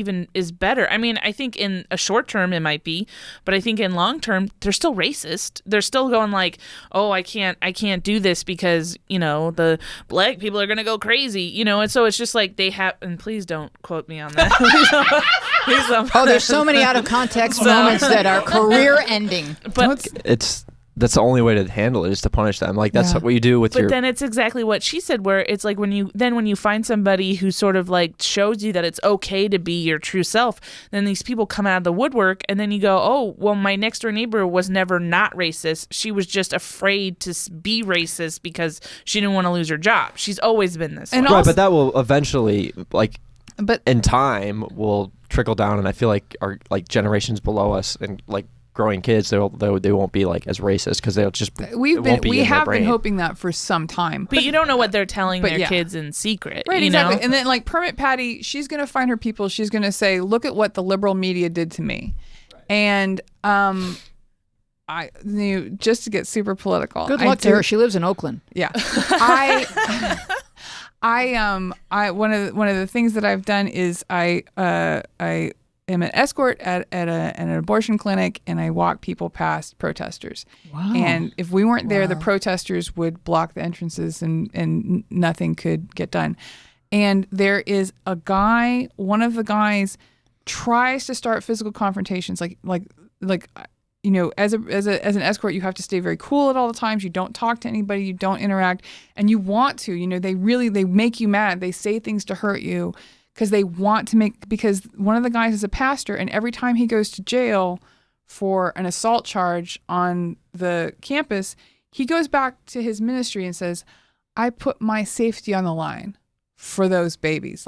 better. I mean, I think in a short term it might be, but I think in long term they're still racist. They're still going like, oh, I can't do this because the black people are gonna go crazy, and so it's just like they have. And please don't quote me on that. Please don't. Oh, there's so many out of context moments that are career ending. But that's the only way to handle it, is to punish them. Like, that's what you do with But then it's exactly what she said, where it's like when you find somebody who sort of like shows you that it's okay to be your true self, then these people come out of the woodwork, and then you go, oh, well, my next door neighbor was never not racist. She was just afraid to be racist because she didn't want to lose her job. She's always been this way. Right, but that will eventually, in time, will trickle down, and I feel like our generations below us and growing kids, they won't be as racist, because they'll just we have been hoping that for some time. But you don't know what they're telling their kids in secret, right? Exactly. And then Permit Patty, she's going to find her people. She's going to say, "Look at what the liberal media did to me," and just to get super political. Good luck to her. She lives in Oakland. Yeah, one of the things that I've done is I am an escort at an abortion clinic, and I walk people past protesters. Wow. And if we weren't there, the protesters would block the entrances, and nothing could get done. And there is a guy, one of the guys tries to start physical confrontations, as an escort, you have to stay very cool at all the times. You don't talk to anybody, you don't interact, and you want to, they make you mad. They say things to hurt you, because they want to because one of the guys is a pastor, and every time he goes to jail for an assault charge on the campus, he goes back to his ministry and says, I put my safety on the line for those babies.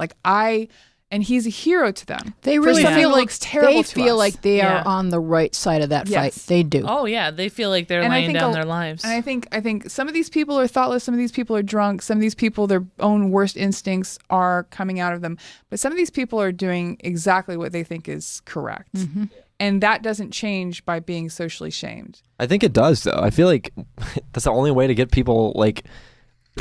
and he's a hero to them. They For really something feel that like looks terrible they to feel us. like they Yeah. are on the right side of that fight. Yes. They do. Oh yeah, they feel like they're And I laying think down a- their lives. And I think some of these people are thoughtless. Some of these people are drunk. Some of these people, their own worst instincts are coming out of them. But some of these people are doing exactly what they think is correct. Mm-hmm. And that doesn't change by being socially shamed. I think it does though. I feel like that's the only way to get people like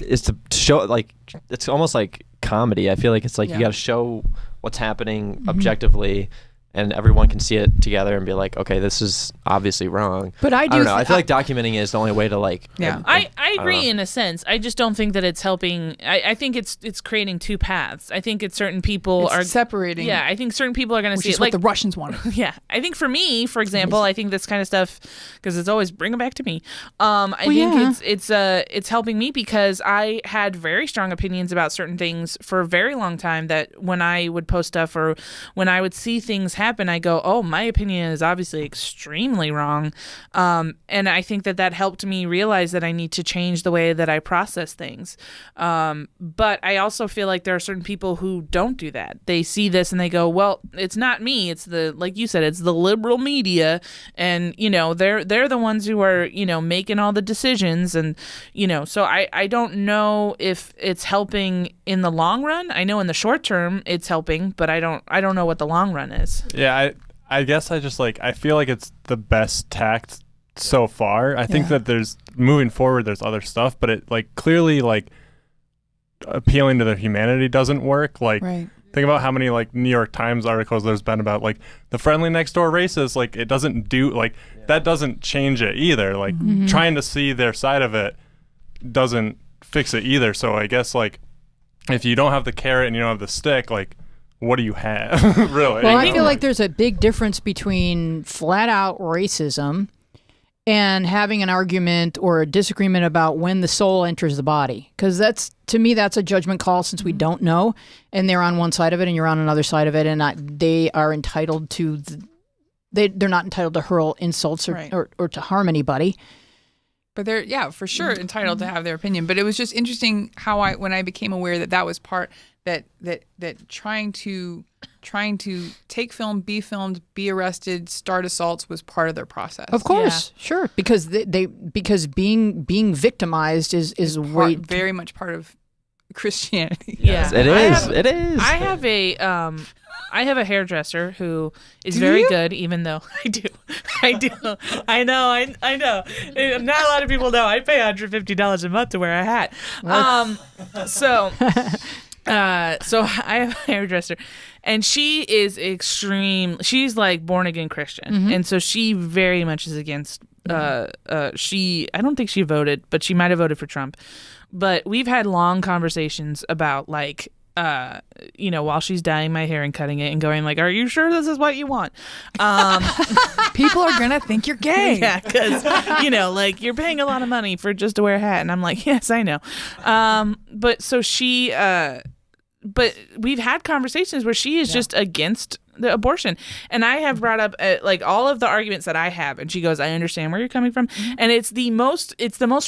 is to show like it's almost like comedy. I feel like it's like Yeah. you got to show what's happening Mm-hmm. objectively, and everyone can see it together and be like, okay, this is obviously wrong. But I do don't know. I thi- feel like documenting is the only way to like. Yeah. I don't agree know. in a sense. I just don't think that it's helping. I think it's creating two paths. I think it's certain people It's are separating. Yeah, I think certain people are going to Which see is it what like the Russians wanted. Yeah, I think for me, for example, I think this kind of stuff because it's always bring it back to me. I think it's helping me because I had very strong opinions about certain things for a very long time. That when I would post stuff or when I would see things happen, I go, "Oh, my opinion is obviously extremely wrong," and I think that helped me realize that I need to change the way that I process things. But I also feel like there are certain people who don't do that. They see this and they go, "Well, it's not me. It's the like you said, it's the liberal media, and they're the ones who are making all the decisions." And so I don't know if it's helping in the long run. I know in the short term it's helping, but I don't know what the long run is. Yeah, I guess I feel like it's the best tact so far. I think that there's moving forward there's other stuff, but it like clearly like appealing to their humanity doesn't work. Like Right. think about how many like New York Times articles there's been about like the friendly next door racist. Like it doesn't do like that doesn't change it either. Like trying to see their side of it doesn't fix it either. So I guess like if you don't have the carrot and you don't have the stick, like what do you have? Really? Well, I feel like there's a big difference between flat out racism and having an argument or a disagreement about when the soul enters the body. Because to me, that's a judgment call since we don't know. And they're on one side of it and you're on another side of it. And they are entitled to, they're not entitled to hurl insults or to harm anybody. But they're, for sure entitled to have their opinion. But it was just interesting how when I became aware that was part that trying to take film, be filmed, be arrested, start assaults was part of their process. Of course, sure, because because being victimized is very much part of Christianity. Yeah, It is. It is. I have a hairdresser who is Do very you? good, even though I do. I know. Not a lot of people know. I pay $150 a month to wear a hat. So I have a hairdresser, and she is she's like born again Christian, and so she very much is against. I don't think she voted, but she might have voted for Trump. But we've had long conversations about like. While she's dyeing my hair and cutting it and going like, are you sure this is what you want? People are going to think you're gay. Yeah, because, like you're paying a lot of money for just to wear a hat. And I'm like, yes, I know. But so she, but we've had conversations where she is just against the abortion. And I have brought up like all of the arguments that I have. And she goes, I understand where you're coming from. And it's the most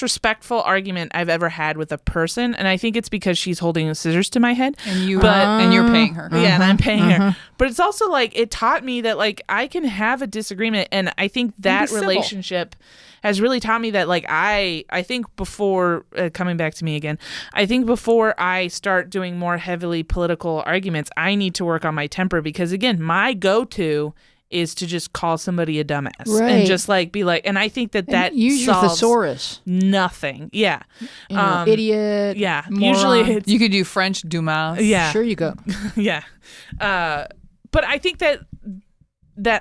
respectful argument I've ever had with a person. And I think it's because she's holding scissors to my head. And you're paying her. Yeah, and I'm paying her. But it's also like it taught me that like I can have a disagreement, and I think that civil. relationship has really taught me that like I think before coming back to me again, I think before I start doing more heavily political arguments, I need to work on my temper, because again, my go-to is to just call somebody a dumbass and just like be like, and I think that use your solves thesaurus. nothing. Yeah, idiot. Yeah, moron. usually it's, You could do French Dumas. yeah, Sure you go. yeah. But I think that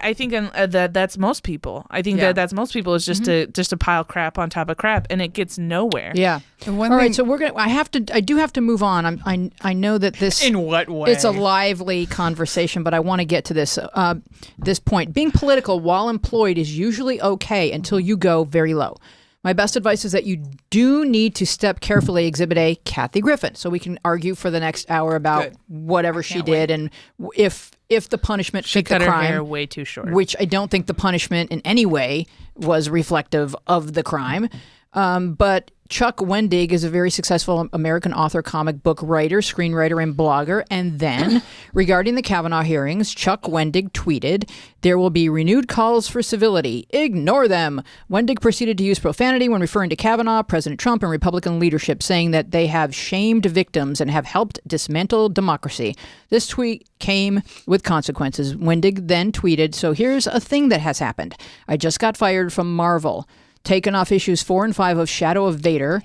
I think that's most people. I think that's most people is just to pile crap on top of crap, and it gets nowhere. Yeah. All right, so I do have to move on. I know that this In what way? It's a lively conversation, but I want to get to this point. Being political while employed is usually okay until you go very low. My best advice is that you do need to step carefully. Exhibit A, Kathy Griffin. So we can argue for the next hour about whatever she did and if the punishment She fit cut the her crime. hair way too short. Which I don't think the punishment in any way was reflective of the crime. But Chuck Wendig is a very successful American author, comic book writer, screenwriter, and blogger. And then, regarding the Kavanaugh hearings, Chuck Wendig tweeted, "There will be renewed calls for civility. Ignore them." Wendig proceeded to use profanity when referring to Kavanaugh, President Trump, and Republican leadership, saying that they have shamed victims and have helped dismantle democracy. This tweet came with consequences. Wendig then tweeted, "So here's a thing that has happened. I just got fired from Marvel, taken off issues 4 and 5 of Shadow of Vader,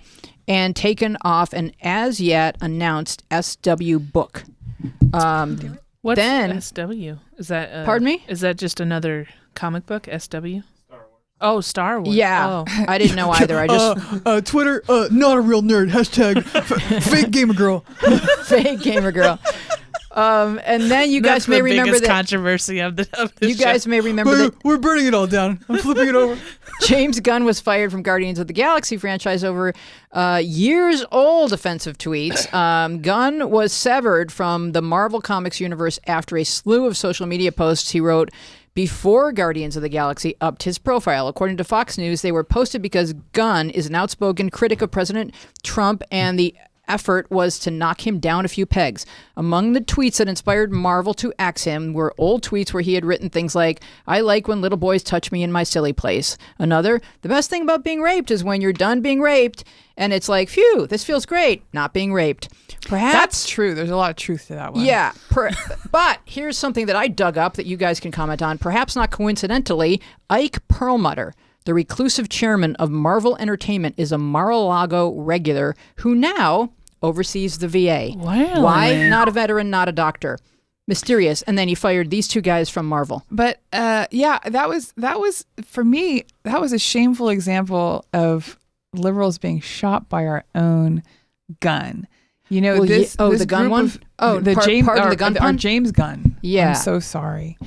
and taken off an as yet announced SW book." What's then SW? Is that pardon me? Is that just another comic book? SW? Star Wars. Oh, Star Wars. Yeah, Oh. I didn't know either. I just Twitter, not a real nerd. Hashtag fake gamer girl. fake gamer girl. And then you guys That's may the remember biggest that controversy of the you guys may remember that We're burning it all down. I'm flipping it over. James Gunn was fired from Guardians of the Galaxy franchise over years-old offensive tweets. Gunn was severed from the Marvel Comics universe after a slew of social media posts he wrote before Guardians of the Galaxy upped his profile. According to Fox News, they were posted because Gunn is an outspoken critic of President Trump, and the effort was to knock him down a few pegs. Among the tweets that inspired Marvel to axe him were old tweets where he had written things like, "I like when little boys touch me in my silly place." Another, "The best thing about being raped is when you're done being raped and it's like, phew, this feels great, not being raped." Perhaps That's true. There's a lot of truth to that one. yeah, but here's something that I dug up that you guys can comment on. Perhaps not coincidentally, Ike Perlmutter, the reclusive chairman of Marvel Entertainment, is a Mar-a-Lago regular who now oversees the VA. Wow. Why? Not a veteran, not a doctor. Mysterious. And then he fired these two guys from Marvel. But yeah, that was for me. That was a shameful example of liberals being shot by our own gun. You know, Well, this the gun group one? of- Oh, the part James, of our, the gun our pun? James Gunn. Yeah. I'm so sorry.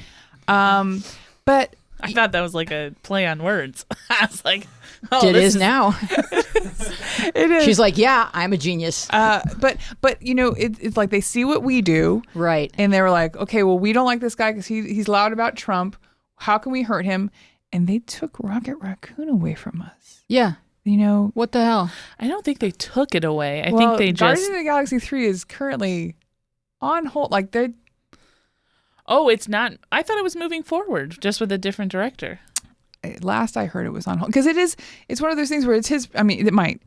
But I thought that was like a play on words. I was like, oh, it this is now. it is. She's like, yeah, I'm a genius. But you know, it's like they see what we do, right? And they were like, okay, well, we don't like this guy because he's loud about Trump. How can we hurt him? And they took Rocket Raccoon away from us. Yeah. You know what the hell? I don't think they took it away. I well, think they Guardians just. of the Galaxy 3 is currently on hold. Like they. Oh, it's not. I thought it was moving forward, just with a different director. Last I heard, it was on hold because it's one of those things where it's his. I mean, it might.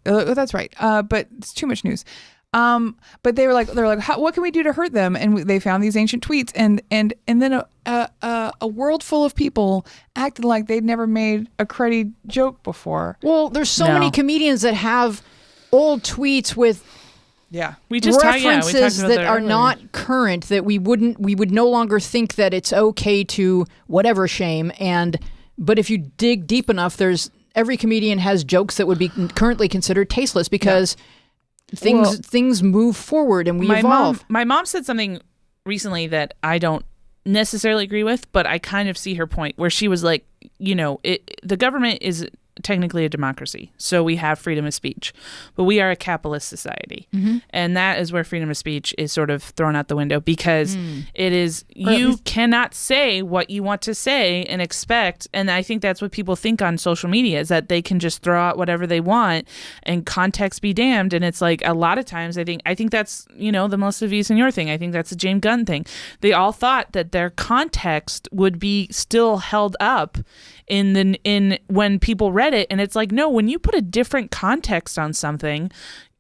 That's right. But it's too much news. But they're like, what can we do to hurt them? And they found these ancient tweets, and then a world full of people acted like they'd never made a cruddy joke before. Well, there's so many comedians that have old tweets with we just references about that are earlier. not current, that we would no longer think that it's okay to whatever shame. But if you dig deep enough, every comedian has jokes that would be currently considered tasteless because things move forward and we evolve. My mom said something recently that I don't necessarily agree with, but I kind of see her point, where she was like, you know, the government is technically a democracy, so we have freedom of speech, but we are a capitalist society, and that is where freedom of speech is sort of thrown out the window, because it is, you cannot say what you want to say and expect, and I think that's what people think on social media, is that they can just throw out whatever they want and context be damned. And it's like, a lot of times I think that's, you know, the Melissa Villaseñor thing. I think that's the James Gunn thing. They all thought that their context would be still held up in when people read it, and it's like, no, when you put a different context on something,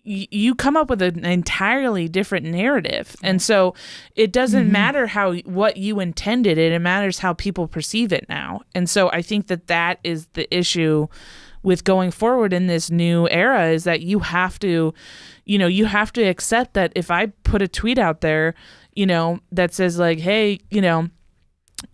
you come up with an entirely different narrative. And so it doesn't matter what you intended, it matters how people perceive it now. And so I think that is the issue with going forward in this new era, is that you have to accept that if I put a tweet out there, you know, that says like, hey, you know,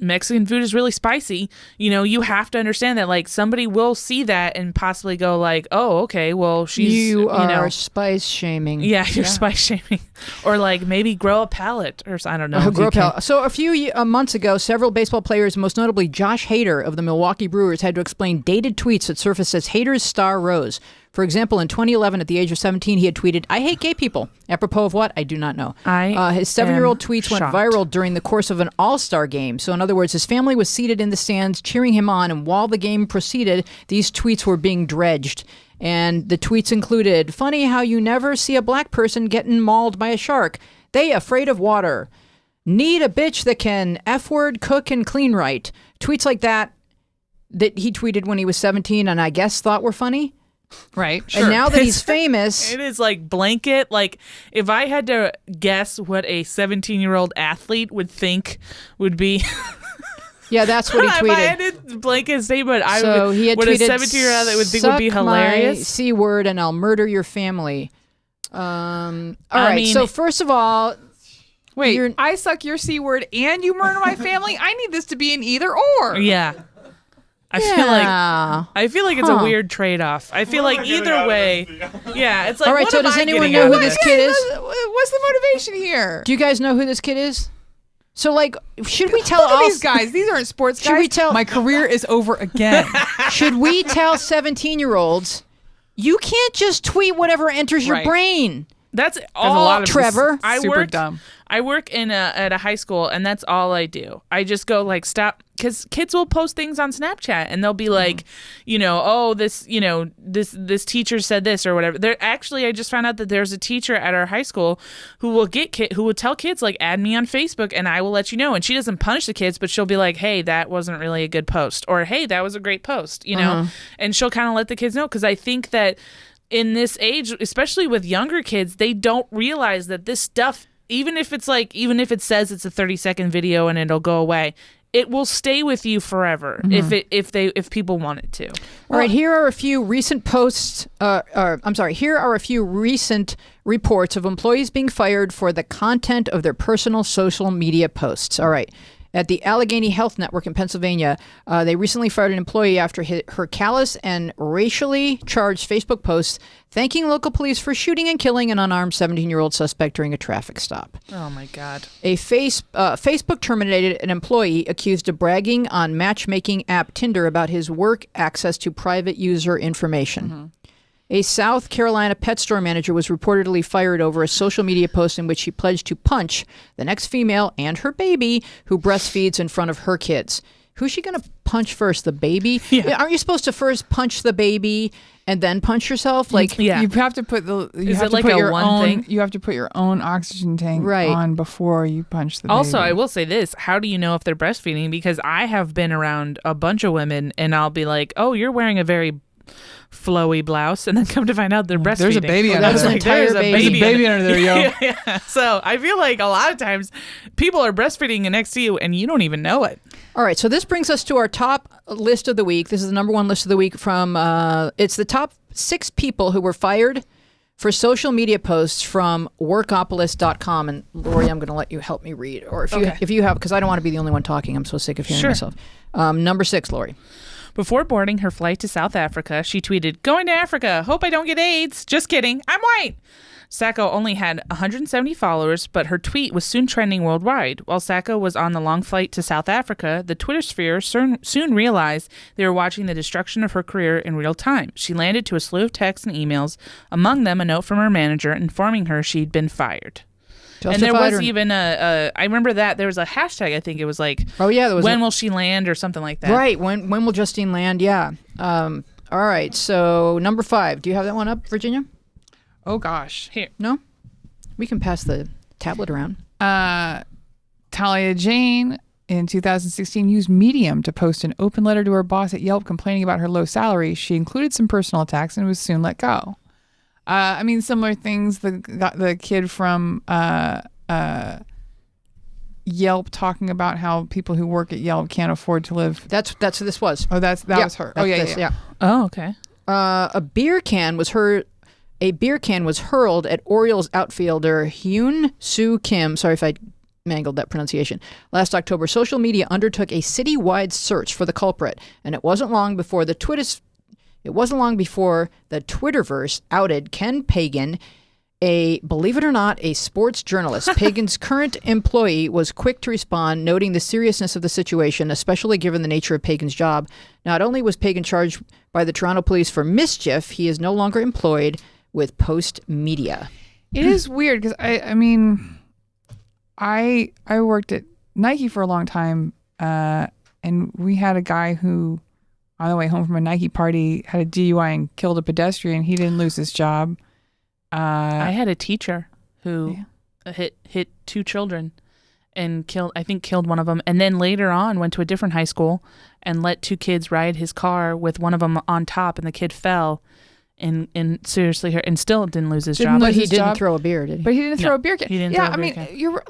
Mexican food is really spicy, you know, you have to understand that, like, somebody will see that and possibly go like, oh, okay, well, you are spice shaming. Yeah, you're spice shaming. Or like maybe grow a palate, or I don't know. Grow a palate. So a few months ago, several baseball players, most notably Josh Hader of the Milwaukee Brewers, had to explain dated tweets that surfaced as Hader's star rose. For example, in 2011, at the age of 17, he had tweeted, "I hate gay people." Apropos of what? I do not know. His 7-year-old tweets went viral during the course of an all-star game. So in other words, his family was seated in the stands cheering him on, and while the game proceeded, these tweets were being dredged. And the tweets included, funny how you never see a black person getting mauled by a shark. They afraid of water. Need a bitch that can F-word, cook, and clean right. Tweets like that he tweeted when he was 17 and I guess thought were funny. Right. And now that he's famous. It is like blanket. Like, if I had to guess what a 17-year-old athlete would think would be. Yeah, that's what he tweeted. If I had to blanket statement, he had what tweeted, a 17-year-old athlete would think would be hilarious. My C word and I'll murder your family. All right. So first of all. Wait, I suck your C word and you murder my family? I need this to be an either or. Yeah. I feel like it's a weird trade-off. I feel like either way, yeah, it's like. All right, what so am does I anyone getting know out who of this kid is? What's the motivation here? Do you guys know who this kid is? So, like, should we tell Look at all these guys? These aren't sports guys. Should we tell? My career is over again. Should we tell 17-year-olds you can't just tweet whatever enters your brain? That's a lot of Trevor. Super dumb. I work at a high school, and that's all I do. I just go like, stop, because kids will post things on Snapchat, and they'll be like, oh, this teacher said this or whatever. I just found out that there's a teacher at our high school who will tell kids like, add me on Facebook, and I will let you know. And she doesn't punish the kids, but she'll be like, hey, that wasn't really a good post, or hey, that was a great post, and she'll kind of let the kids know, because I think that in this age, especially with younger kids, they don't realize that this stuff. Even if it says it's a 30-second video and it'll go away, it will stay with you forever if people want it to. All right, here are a few recent posts. Here are a few recent reports of employees being fired for the content of their personal social media posts. All right. At the Allegheny Health Network in Pennsylvania, they recently fired an employee after her callous and racially charged Facebook posts thanking local police for shooting and killing an unarmed 17-year-old suspect during a traffic stop. Oh, my God. Facebook terminated an employee accused of bragging on matchmaking app Tinder about his work access to private user information. Mm-hmm. A South Carolina pet store manager was reportedly fired over a social media post in which she pledged to punch the next female and her baby who breastfeeds in front of her kids. Who's she going to punch first? The baby? Yeah. Aren't you supposed to first punch the baby and then punch yourself? Like, you have to put you have to put your own oxygen tank on before you punch the baby. Also, I will say this: how do you know if they're breastfeeding? Because I have been around a bunch of women, and I'll be like, "Oh, you're wearing a very flowy blouse," and then come to find out they're breastfeeding. There's a baby under there. There's a baby under there, yo. Yeah. So I feel like a lot of times people are breastfeeding next to you and you don't even know it. All right, so this brings us to our top list of the week. This is the number one list of the week from, it's the top 6 people who were fired for social media posts from workopolis.com. And Lori, I'm going to let you help me read. Or if you have, because I don't want to be the only one talking. I'm so sick of hearing myself. Number 6, Lori. Before boarding her flight to South Africa, she tweeted, "Going to Africa. Hope I don't get AIDS. Just kidding. I'm white." Sacco only had 170 followers, but her tweet was soon trending worldwide. While Sacco was on the long flight to South Africa, the Twitter sphere soon realized they were watching the destruction of her career in real time. She landed to a slew of texts and emails, among them a note from her manager informing her she'd been fired. And there was even I remember that there was a hashtag. I think it was like, when will she land or something like that. Right. When will Justine land? Yeah. All right. So number 5. Do you have that one up, Virginia? Oh gosh. Here. No? We can pass the tablet around. Talia Jane in 2016 used Medium to post an open letter to her boss at Yelp complaining about her low salary. She included some personal attacks and was soon let go. I mean, similar things. The kid from Yelp talking about how people who work at Yelp can't afford to live. That's who this was. Oh, that was her. Oh, yeah. Oh, okay. A beer can was hurled at Orioles outfielder Hyun Soo Kim. Sorry if I mangled that pronunciation. Last October, social media undertook a citywide search for the culprit, and it wasn't long before the Twitterverse outed Ken Pagan, believe it or not, a sports journalist. Pagan's current employee was quick to respond, noting the seriousness of the situation, especially given the nature of Pagan's job. Not only was Pagan charged by the Toronto police for mischief, he is no longer employed with Post Media. It is weird because I worked at Nike for a long time, and we had a guy who on the way home from a Nike party, had a DUI and killed a pedestrian. He didn't lose his job. I had a teacher who hit 2 children and killed one of them, and then later on went to a different high school and let 2 kids ride his car with one of them on top, and the kid fell and seriously hurt and still didn't lose his job. But he didn't throw a beer, did he? But he didn't throw a beer can. He didn't yeah, throw a beer can. you're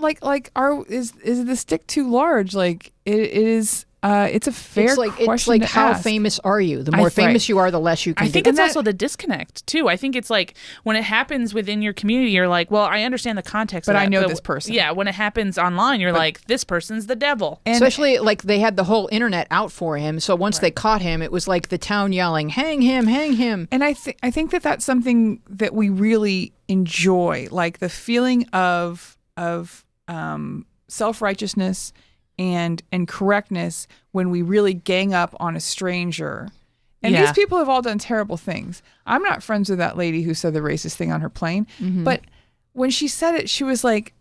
is the stick too large? Like it is. It's a fair question. It's like to how ask. famous are you? The more famous you are, the less you can I think do. it's also the disconnect too. I think it's like when it happens within your community, you're like, well, I understand the context, But of I that, know this person. Yeah, when it happens online, you're like, this person's the devil. Especially like they had the whole internet out for him. So once they caught him, it was like the town yelling, "Hang him! Hang him!" And I think that that's something that we really enjoy, like the feeling of self-righteousness and correctness when we really gang up on a stranger. And these people have all done terrible things. I'm not friends with that lady who said the racist thing on her plane, but when she said it, she was like,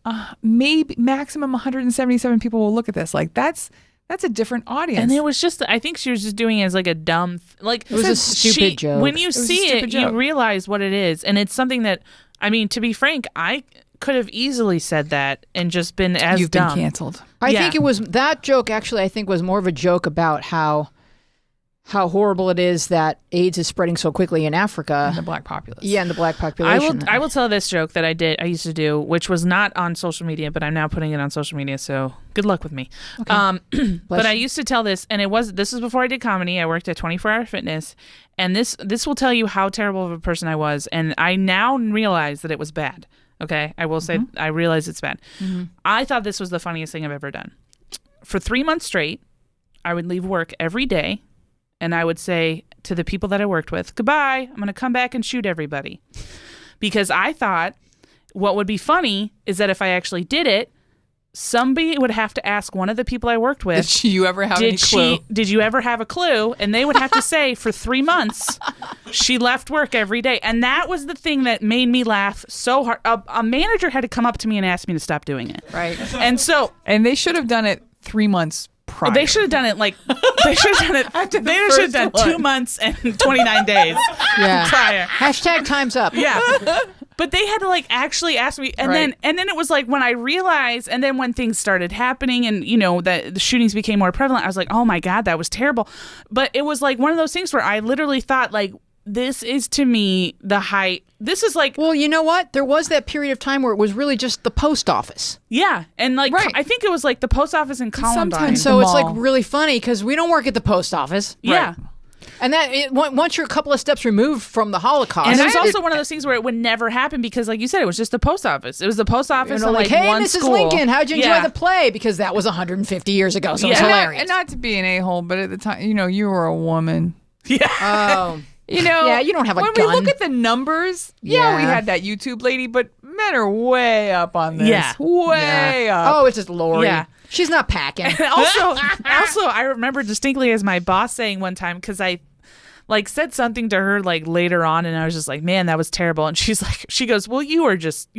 maybe maximum 177 people will look at this. Like that's a different audience. And it was just, I think she was just doing it as like a dumb, like it was a stupid joke. When you see it, you realize what it is, and it's something that, I mean, to be frank, I could have easily said that and just been as You've dumb. been canceled. I think it was that joke. Actually, I think was more of a joke about how horrible it is that AIDS is spreading so quickly in Africa. And the black populace. Yeah, and the black population. I will tell this joke that I used to do, which was not on social media, but I'm now putting it on social media, so good luck with me. Okay. But I used to tell this, and this was before I did comedy. I worked at 24 Hour Fitness, and this will tell you how terrible of a person I was, and I now realize that it was bad. Okay? I will say I realize it's bad. I thought this was the funniest thing I've ever done. For 3 months straight, I would leave work every day, and I would say to the people that I worked with, goodbye, I'm going to come back and shoot everybody. Because I thought what would be funny is that if I actually did it, somebody would have to ask one of the people I worked with, did you ever have any clue? Did you ever have a clue? And they would have to say for 3 months, she left work every day. And that was the thing that made me laugh so hard. A manager had to come up to me and ask me to stop doing it. Right. And they should have done it 3 months prior. They should have done it they should have done it. They should have done 2 months and 29 days prior. Hashtag time's up. Yeah. But they had to like actually ask me, and then it was like when I realized, and then when things started happening, and that the shootings became more prevalent, I was like, oh my God, that was terrible. But it was like one of those things where I literally thought like, this is to me the height. This is like, well, you know what? There was that period of time where it was really just the post office. Yeah, and like I think it was like the post office in Columbine. And so it's like really funny because we don't work at the post office. Yeah. And once you're a couple of steps removed from the Holocaust. And it was also one of those things where it would never happen because, like you said, it was just the post office. It was the post office and like hey, one Mrs. school. Lincoln, how'd you enjoy the play? Because that was 150 years ago, so it's hilarious. And not to be an a-hole, but at the time, you were a woman. Yeah. Oh. Yeah, you don't have a when gun. When we look at the numbers, we had that YouTube lady, but men are way up on this. Yeah. Way up. Oh, it's just Lori. Yeah. She's not packing. And also, I remember distinctly as my boss saying one time, because I like said something to her like later on, and I was just like, man, that was terrible. And she goes, well, you're just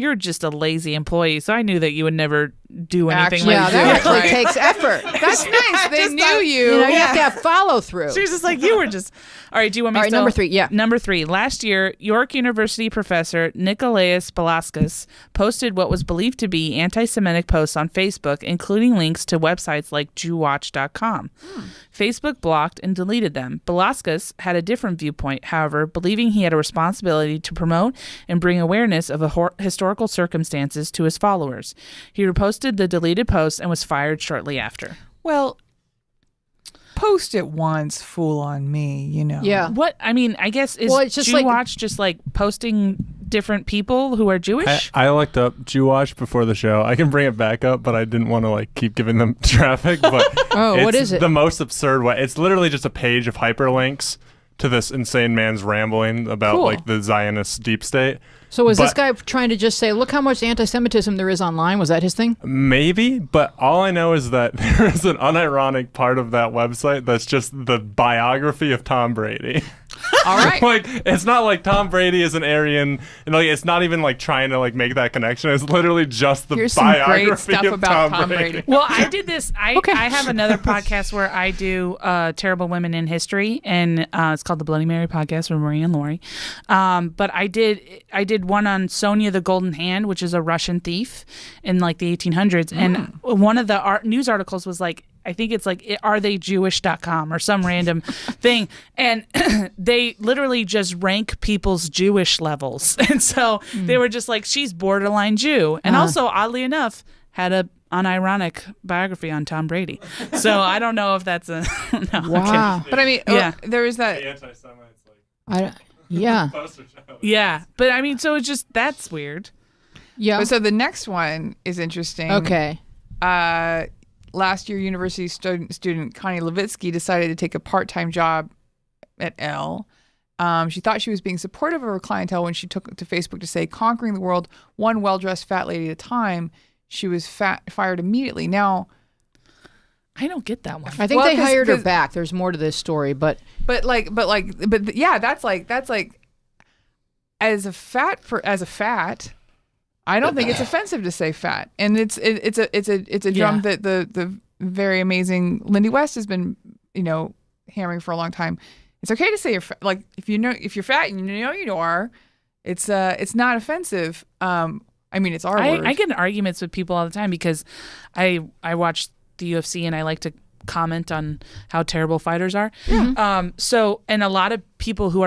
a lazy employee, so I knew that you would never do anything like that. Yeah, that actually takes effort. That's nice. They knew you. You have to have follow through. She was just like, you were just. All right, do you want me to number 3, yeah. Number 3. Last year, York University professor Nicolaus Balaskas posted what was believed to be anti-Semitic posts on Facebook, including links to websites like JewWatch.com. Facebook blocked and deleted them. Balaskas had a different viewpoint, however, believing he had a responsibility to promote and bring awareness of historical circumstances to his followers. He reposted the deleted post and was fired shortly after. Well, post it once, fool on me, Yeah. What, I mean, I guess is JewWatch just like posting different people who are Jewish? I looked up JewWatch before the show. I can bring it back up, but I didn't want to like keep giving them traffic. But what is it? The most absurd way. It's literally just a page of hyperlinks to this insane man's rambling about like the Zionist deep state. So was this guy trying to just say, look how much anti-Semitism there is online? Was that his thing? Maybe, but all I know is that there is an unironic part of that website that's just the biography of Tom Brady. All right. Like, it's not like Tom Brady is an Aryan, and like it's not even like trying to like make that connection. It's literally just the Here's some biography great stuff of about Tom Brady. Well, I did this. I have another podcast where I do terrible women in history, and it's called the Bloody Mary podcast with Marie and Lori. But I did one on Sonia the Golden Hand, which is a Russian thief in like the 1800s, and one of the news articles was like, I think it's like, are they Jewish.com or some random thing. And they literally just rank people's Jewish levels. And so they were just like, she's borderline Jew. And also, oddly enough, had a unironic biography on Tom Brady. So I don't know if that's a... no, Wow. But I mean, there is that... The anti-Semites, like, Yeah. yeah. But I mean, so it's just, that's weird. Yeah. But so the next one is interesting. Okay. Last year, university student Connie Levitsky decided to take a part-time job at Elle. She thought she was being supportive of her clientele when she took to Facebook to say, conquering the world one well-dressed fat lady at a time. She was fired immediately. Now, I don't get that one. I think they hired her back. There's more to this story, but yeah, that's like as a fat. I don't think it's offensive to say fat, and it's a drum that the very amazing Lindy West has been hammering for a long time. It's okay to say you're fat. Like if you're fat and you are, it's not offensive. I mean, it's our word. I get in arguments with people all the time because I watch the UFC and I like to comment on how terrible fighters are. Yeah. So, and a lot of people who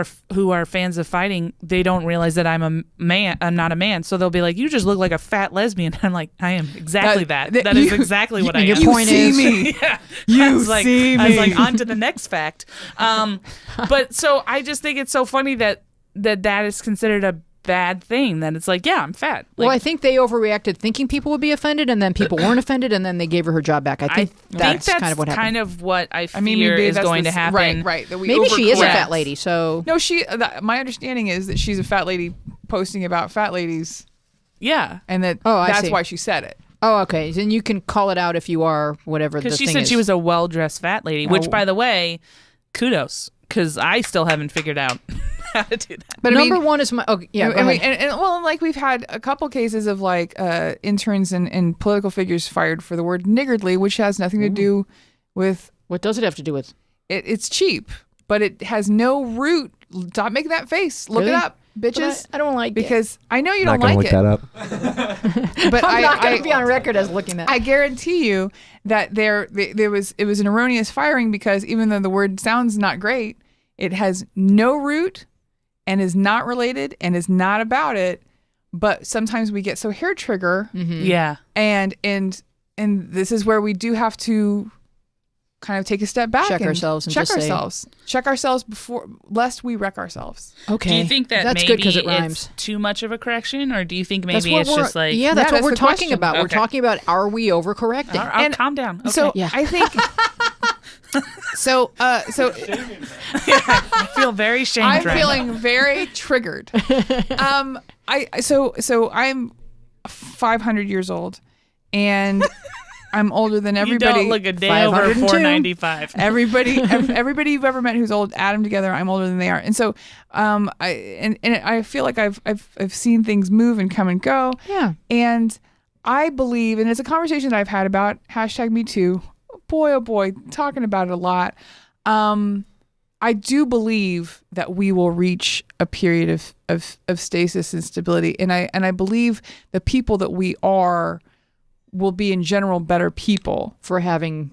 are fans of fighting, they don't realize that I'm a man. I'm not a man. So they'll be like, "You just look like a fat lesbian." I'm like, "I am exactly that. That is exactly what I am." Your point is, me. Yeah. You see me. I was like, on to the next fact. But so I just think it's so funny that is considered a bad thing. That it's like, yeah, I'm fat. Like, well, I think they overreacted, thinking people would be offended, and then people weren't offended, and then they gave her job back. I think that's kind of what happened. Kind of what I fear maybe is going to happen. Right. That we maybe she is a overcorrect. fat lady. So No, my understanding is that she's a fat lady posting about fat ladies. Yeah, and I that's see. why she said it. Oh, okay. Then you can call it out if you are whatever the thing is. Because she said she was a well-dressed fat lady, which, by the way, kudos, because I still haven't figured out how to do that. But number one is my... Oh, yeah, go ahead. And like we've had a couple cases of like interns and political figures fired for the word niggardly, which has nothing to do with... What does it have to do with? It's cheap, but it has no root. Stop making that face. Look Really? it up, bitches. I don't like because I know you Not don't gonna like look it. that up. But I'm not going to be on record as looking that. I guarantee you that it was an erroneous firing because even though the word sounds not great, it has no root and is not related and is not about it. But sometimes we get so hair trigger. Mm-hmm. Yeah. And this is where we do have to kind of take a step back, Check ourselves and check just say- ourselves before lest we wreck ourselves. Okay. Do you think that that's maybe good because it rhymes? it's too much of a correction, or do you think That's maybe what it's we're- just like yeah, that's what we're the talking question. about. We're Okay. talking about, are we overcorrecting? I'll calm down. Okay. So Yeah. I think so I feel very shamed. I'm right feeling very triggered. So I'm 500 years old, and I'm older than now. You everybody. don't look a day over 502. 495. Everybody you've ever met who's old, add them together. I'm older than they are, and so I feel like I've seen things move and come and go. Yeah. And I believe, and it's a conversation that I've had about #MeToo. Boy, oh boy, talking about it a lot. I do believe that we will reach a period of stasis and stability, and I believe the people that we are will be in general better people For having...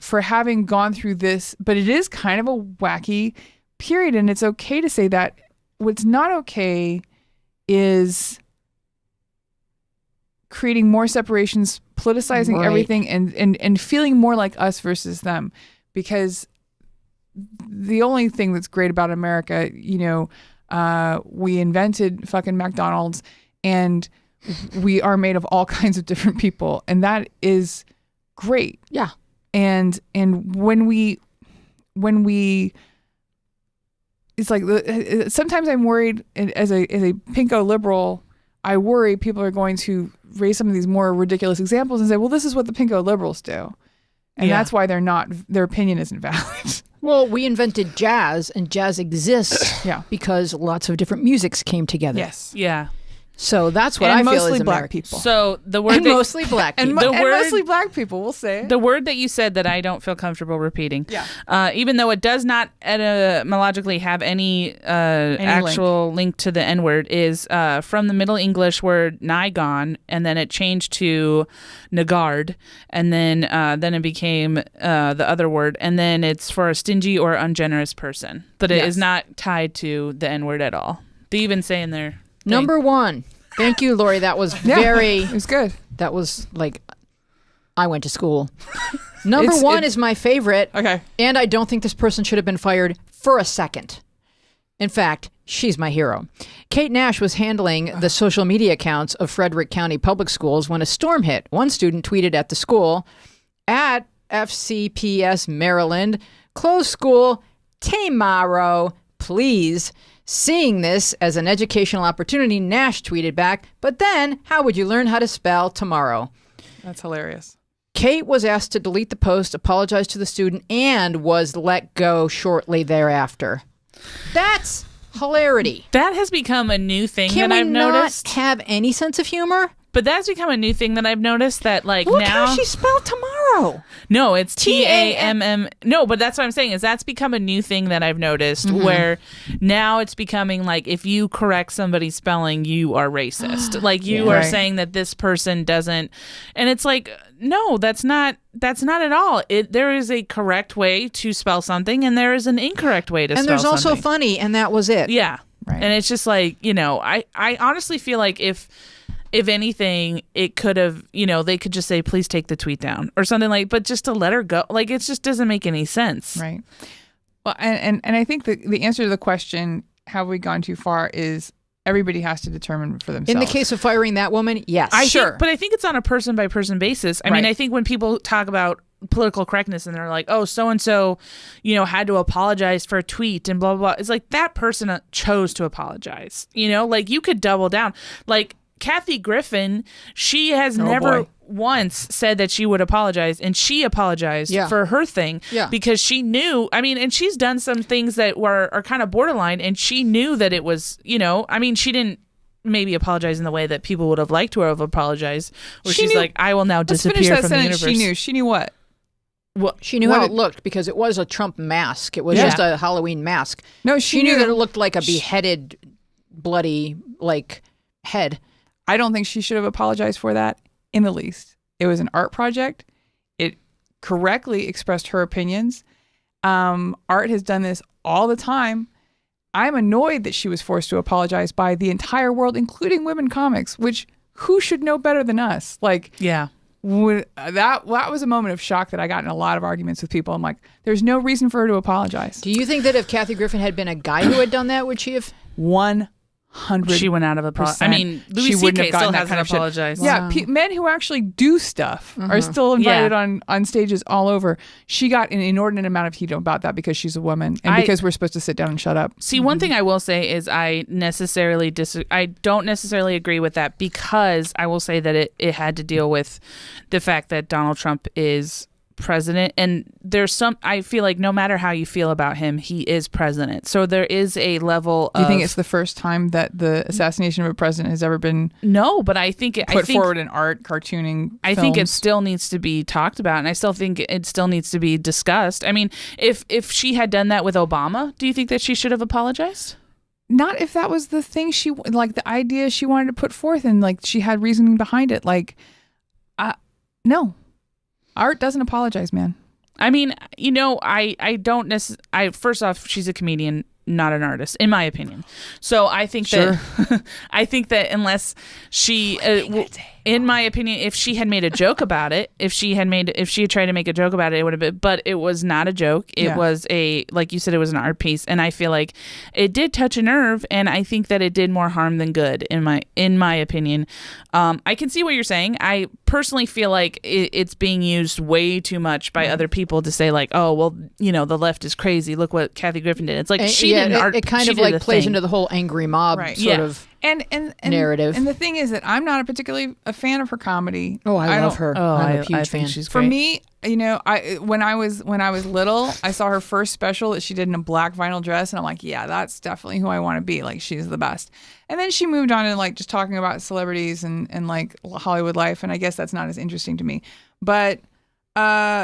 gone through this. But it is kind of a wacky period, and it's okay to say that. What's not okay is creating more separations, politicizing Right. everything, and feeling more like us versus them. Because the only thing that's great about America, we invented fucking McDonald's, and we are made of all kinds of different people, and that is great. Yeah. And when we it's like sometimes I'm worried as a pinko liberal. I worry people are going to raise some of these more ridiculous examples and say, well, this is what the pinko liberals do. And Yeah. that's why their opinion isn't valid. Well, we invented jazz, and jazz exists because lots of different musics came together. Yes. Yeah. So that's what And I feel mostly is black American. people. So the word And that, mostly black people. And mostly black people, we'll say. the word that you said that I don't feel comfortable repeating. Yeah. Even though it does not etymologically have any actual link to the N-word, is from the Middle English word Nigon, and then it changed to Nagard, and then it became the other word, and then it's for a stingy or ungenerous person. But it is not tied to the N-word at all. They even say in there. Number one. Thank you, Lori. That was very... It was good. That was like... I went to school. Number one is my favorite. Okay. And I don't think this person should have been fired for a second. In fact, she's my hero. Kate Nash was handling the social media accounts of Frederick County Public Schools when a storm hit. One student tweeted at the school, at FCPS Maryland, close school tomorrow, please. Seeing this as an educational opportunity, Nash tweeted back, but then how would you learn how to spell tomorrow? That's hilarious. Kate was asked to delete the post, apologize to the student, and was let go shortly thereafter. That's hilarity. That has become a new thing Can that we I've noticed. not have any sense of humor? But that's become a new thing that I've noticed that like Look now how she spelled tomorrow. No, it's TAMM. No, but that's what I'm saying is that's become a new thing that I've noticed where now it's becoming like if you correct somebody's spelling, you are racist. Like you are saying that this person doesn't, and it's like no, that's not at all. There is a correct way to spell something, and there is an incorrect way to spell something. And there's also funny, and that was it. Yeah, right. And it's just like I honestly feel like if anything, it could have, they could just say, please take the tweet down or something but just to let her go. Like, it just doesn't make any sense. Right. Well, and I think the answer to the question, have we gone too far, is everybody has to determine for themselves. In the case of firing that woman, yes. But I think it's on a person by person basis. I mean, I think when people talk about political correctness and they're like, oh, so-and-so, had to apologize for a tweet and blah, blah, blah. It's like that person chose to apologize. Like you could double down. Like, Kathy Griffin, she has never once said that she would apologize, and she apologized for her thing because she knew, and she's done some things that are kind of borderline, and she knew that it was, she didn't maybe apologize in the way that people would have liked to have apologized, where she's like, I will now disappear from the universe. She knew what? Well, she knew how it looked because it was a Trump mask. It was just a Halloween mask. No, she knew that it looked like a beheaded, bloody, head. I don't think she should have apologized for that in the least. It was an art project. It correctly expressed her opinions. Art has done this all the time. I'm annoyed that she was forced to apologize by the entire world, including women comics, which who should know better than us? That was a moment of shock that I got in a lot of arguments with people. I'm like, there's no reason for her to apologize. Do you think that if Kathy Griffin had been a guy who had done that, would she have? 100%. She went out of apology. Louis C.K. still hasn't apologized. Yeah, men who actually do stuff are still invited on stages all over. She got an inordinate amount of heat about that because she's a woman and because we're supposed to sit down and shut up. See, one thing I will say is I don't necessarily agree with that because I will say that it had to deal with the fact that Donald Trump is president, and I feel like no matter how you feel about him, he is president. So there is a level of... Do you think it's the first time that the assassination of a president has ever been... No, but I think... put forward in art, cartooning, I think it still needs to be talked about, and I still think it still needs to be discussed. I mean, if she had done that with Obama, do you think that she should have apologized? Not if that was the thing the idea she wanted to put forth and she had reasoning behind it. No. Art doesn't apologize, man. I mean, I don't necessarily... First off, she's a comedian, not an artist, in my opinion. So I think that unless she... in my opinion, if she had made a joke about it, if she had tried to make a joke about it, it would have been... But it was not a joke. It was like you said, it was an art piece. And I feel like it did touch a nerve, and I think that it did more harm than good, in my opinion. I can see what you're saying. I personally feel like it's being used way too much by other people to say oh, well, the left is crazy. Look what Kathy Griffin did. It's like she did an art. It kind of plays into the whole angry mob sort of narrative. And the thing is that I'm not particularly a fan of her comedy. Oh, I love her. Oh, I'm a huge fan. She's great. For me, when I was little, I saw her first special that she did in a black vinyl dress, and I'm like, yeah, that's definitely who I want to be. Like, she's the best. And then she moved on to like just talking about celebrities and like Hollywood life, and I guess that's not as interesting to me. But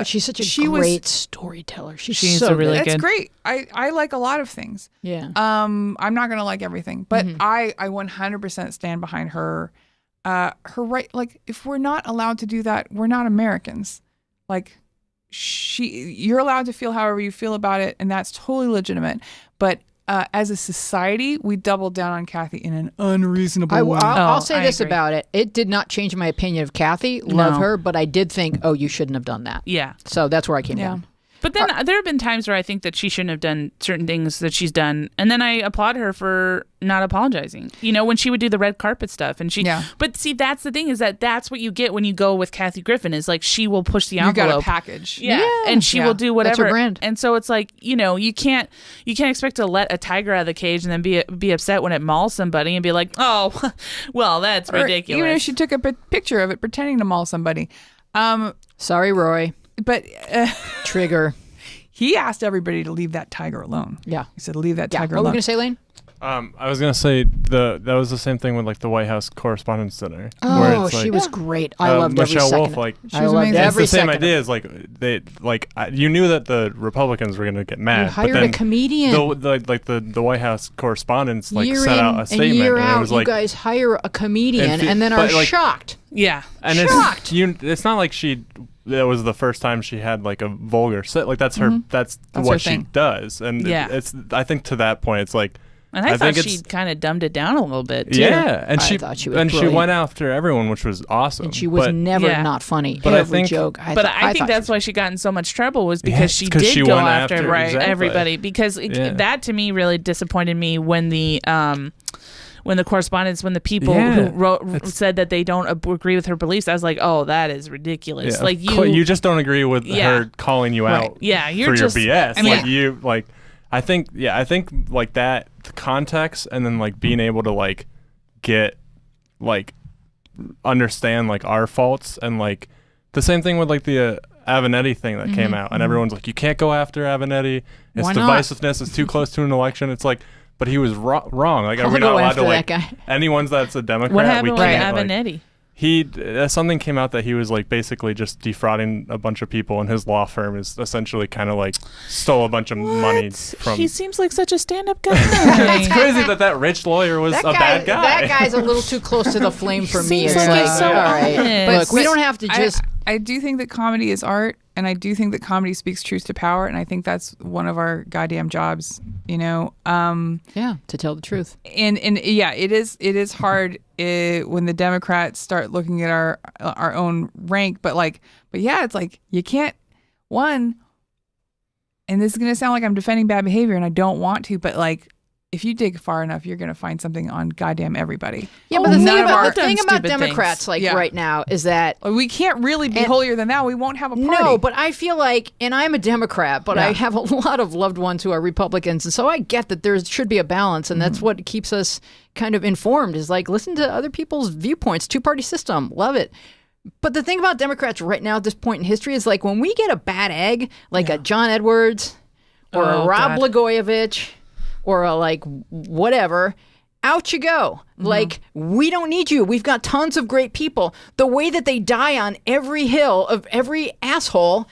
she's such a great storyteller. She's so really good. good. It's great. I like a lot of things. Yeah. I'm not gonna like everything, but I 100% stand behind her. Her right. Like, if we're not allowed to do that, we're not Americans. Like, you're allowed to feel however you feel about it, and that's totally legitimate. But as a society, we doubled down on Kathy in an unreasonable way. I'll say this agree. about it. It did not change my opinion of Kathy. Love her, but I did think, oh, you shouldn't have done that. Yeah. So that's where I came down. But then there have been times where I think that she shouldn't have done certain things that she's done, and then I applaud her for not apologizing. When she would do the red carpet stuff, and she. Yeah. But see, that's the thing, is that's what you get when you go with Kathy Griffin, is like she will push the You envelope. got a package. Yeah. And she will do whatever. That's her brand. And so it's like, you can't expect to let a tiger out of the cage and then be upset when it mauls somebody and be like, oh, well, that's ridiculous. Even if she took a picture of it pretending to maul somebody. Sorry, Roy. But Trigger. he asked everybody to leave that tiger alone. Yeah. He said, leave that tiger What were alone. we going to say, Lane? I was gonna say that was the same thing with like the White House Correspondents' Dinner. where Oh, it's she like, was great. I loved every Michelle second. Wolf, of it. like I loved amazing. it's every the same second of idea it. as like you knew that the Republicans were gonna get mad. You hired but then a comedian. The White House Correspondents Year set out in a statement and year and out, it was you like, guys hire a comedian and then are but, like, shocked. Yeah. and shocked. it's not like that was the first time she had like a vulgar set. Like that's her. That's That's what her she thing. does. And Yeah. I think to that point, it's like. And I thought think she kind of dumbed it down a little bit, too. Yeah, and I thought she was she brilliant. went after everyone, which was awesome. And she was never Yeah. not funny. But I Every think- joke. I thought think that's she why she got in so much trouble, was Yeah, because she 'cause did she go went after after- exactly. everybody. Because that to me really disappointed me when the correspondents, when the people who said that they don't agree with her beliefs, I was like, oh, that is ridiculous. Yeah, Like you just don't agree with Yeah. her calling you Right. out. Yeah, you're for just- your BS. I mean- like you like. I think like that context, and then like being able to like get like understand like our faults, and like the same thing with like the Avenatti thing that came out, and everyone's like, you can't go after Avenatti. It's Why not? divisiveness. It's too close to an election. It's like, but he was wrong. Like, are I'll we not go allowed after to like that guy. anyone's that's a Democrat? what happened we with can't, like, Avenatti? something came out that he was like basically just defrauding a bunch of people, and his law firm is essentially kind of like stole a bunch of money from. He seems like such a stand-up guy. It's crazy that rich lawyer was a bad guy. That guy's a little too close to the flame for me. Seems It's like he's so all right. honest. Look, we don't have to just. I do think that comedy is art, and I do think that comedy speaks truth to power, and I think that's one of our goddamn jobs, Yeah, to tell the truth. And yeah, it is hard when the Democrats start looking at our own rank, but yeah, it's like you can't and this is gonna sound like I'm defending bad behavior, and I don't want to, but like, if you dig far enough, you're gonna find something on goddamn everybody. Yeah, but the None thing of about, our the thing about stupid Democrats, things. right now, is that we can't really be holier than thou. We won't have a party. no, but I feel like, and I'm a Democrat, but I Yeah. have a lot of loved ones who are Republicans, and so I get that there should be a balance, and that's what keeps us kind of informed. Is like, listen to other people's viewpoints. Two-party system, love it. But the thing about Democrats right now at this point in history is like, when we get a bad egg, like a John Edwards or a Oh, Rob God. Blagojevich or a like whatever, out you go. Like, we don't need you. We've got tons of great people. The way that they die on every hill of every asshole,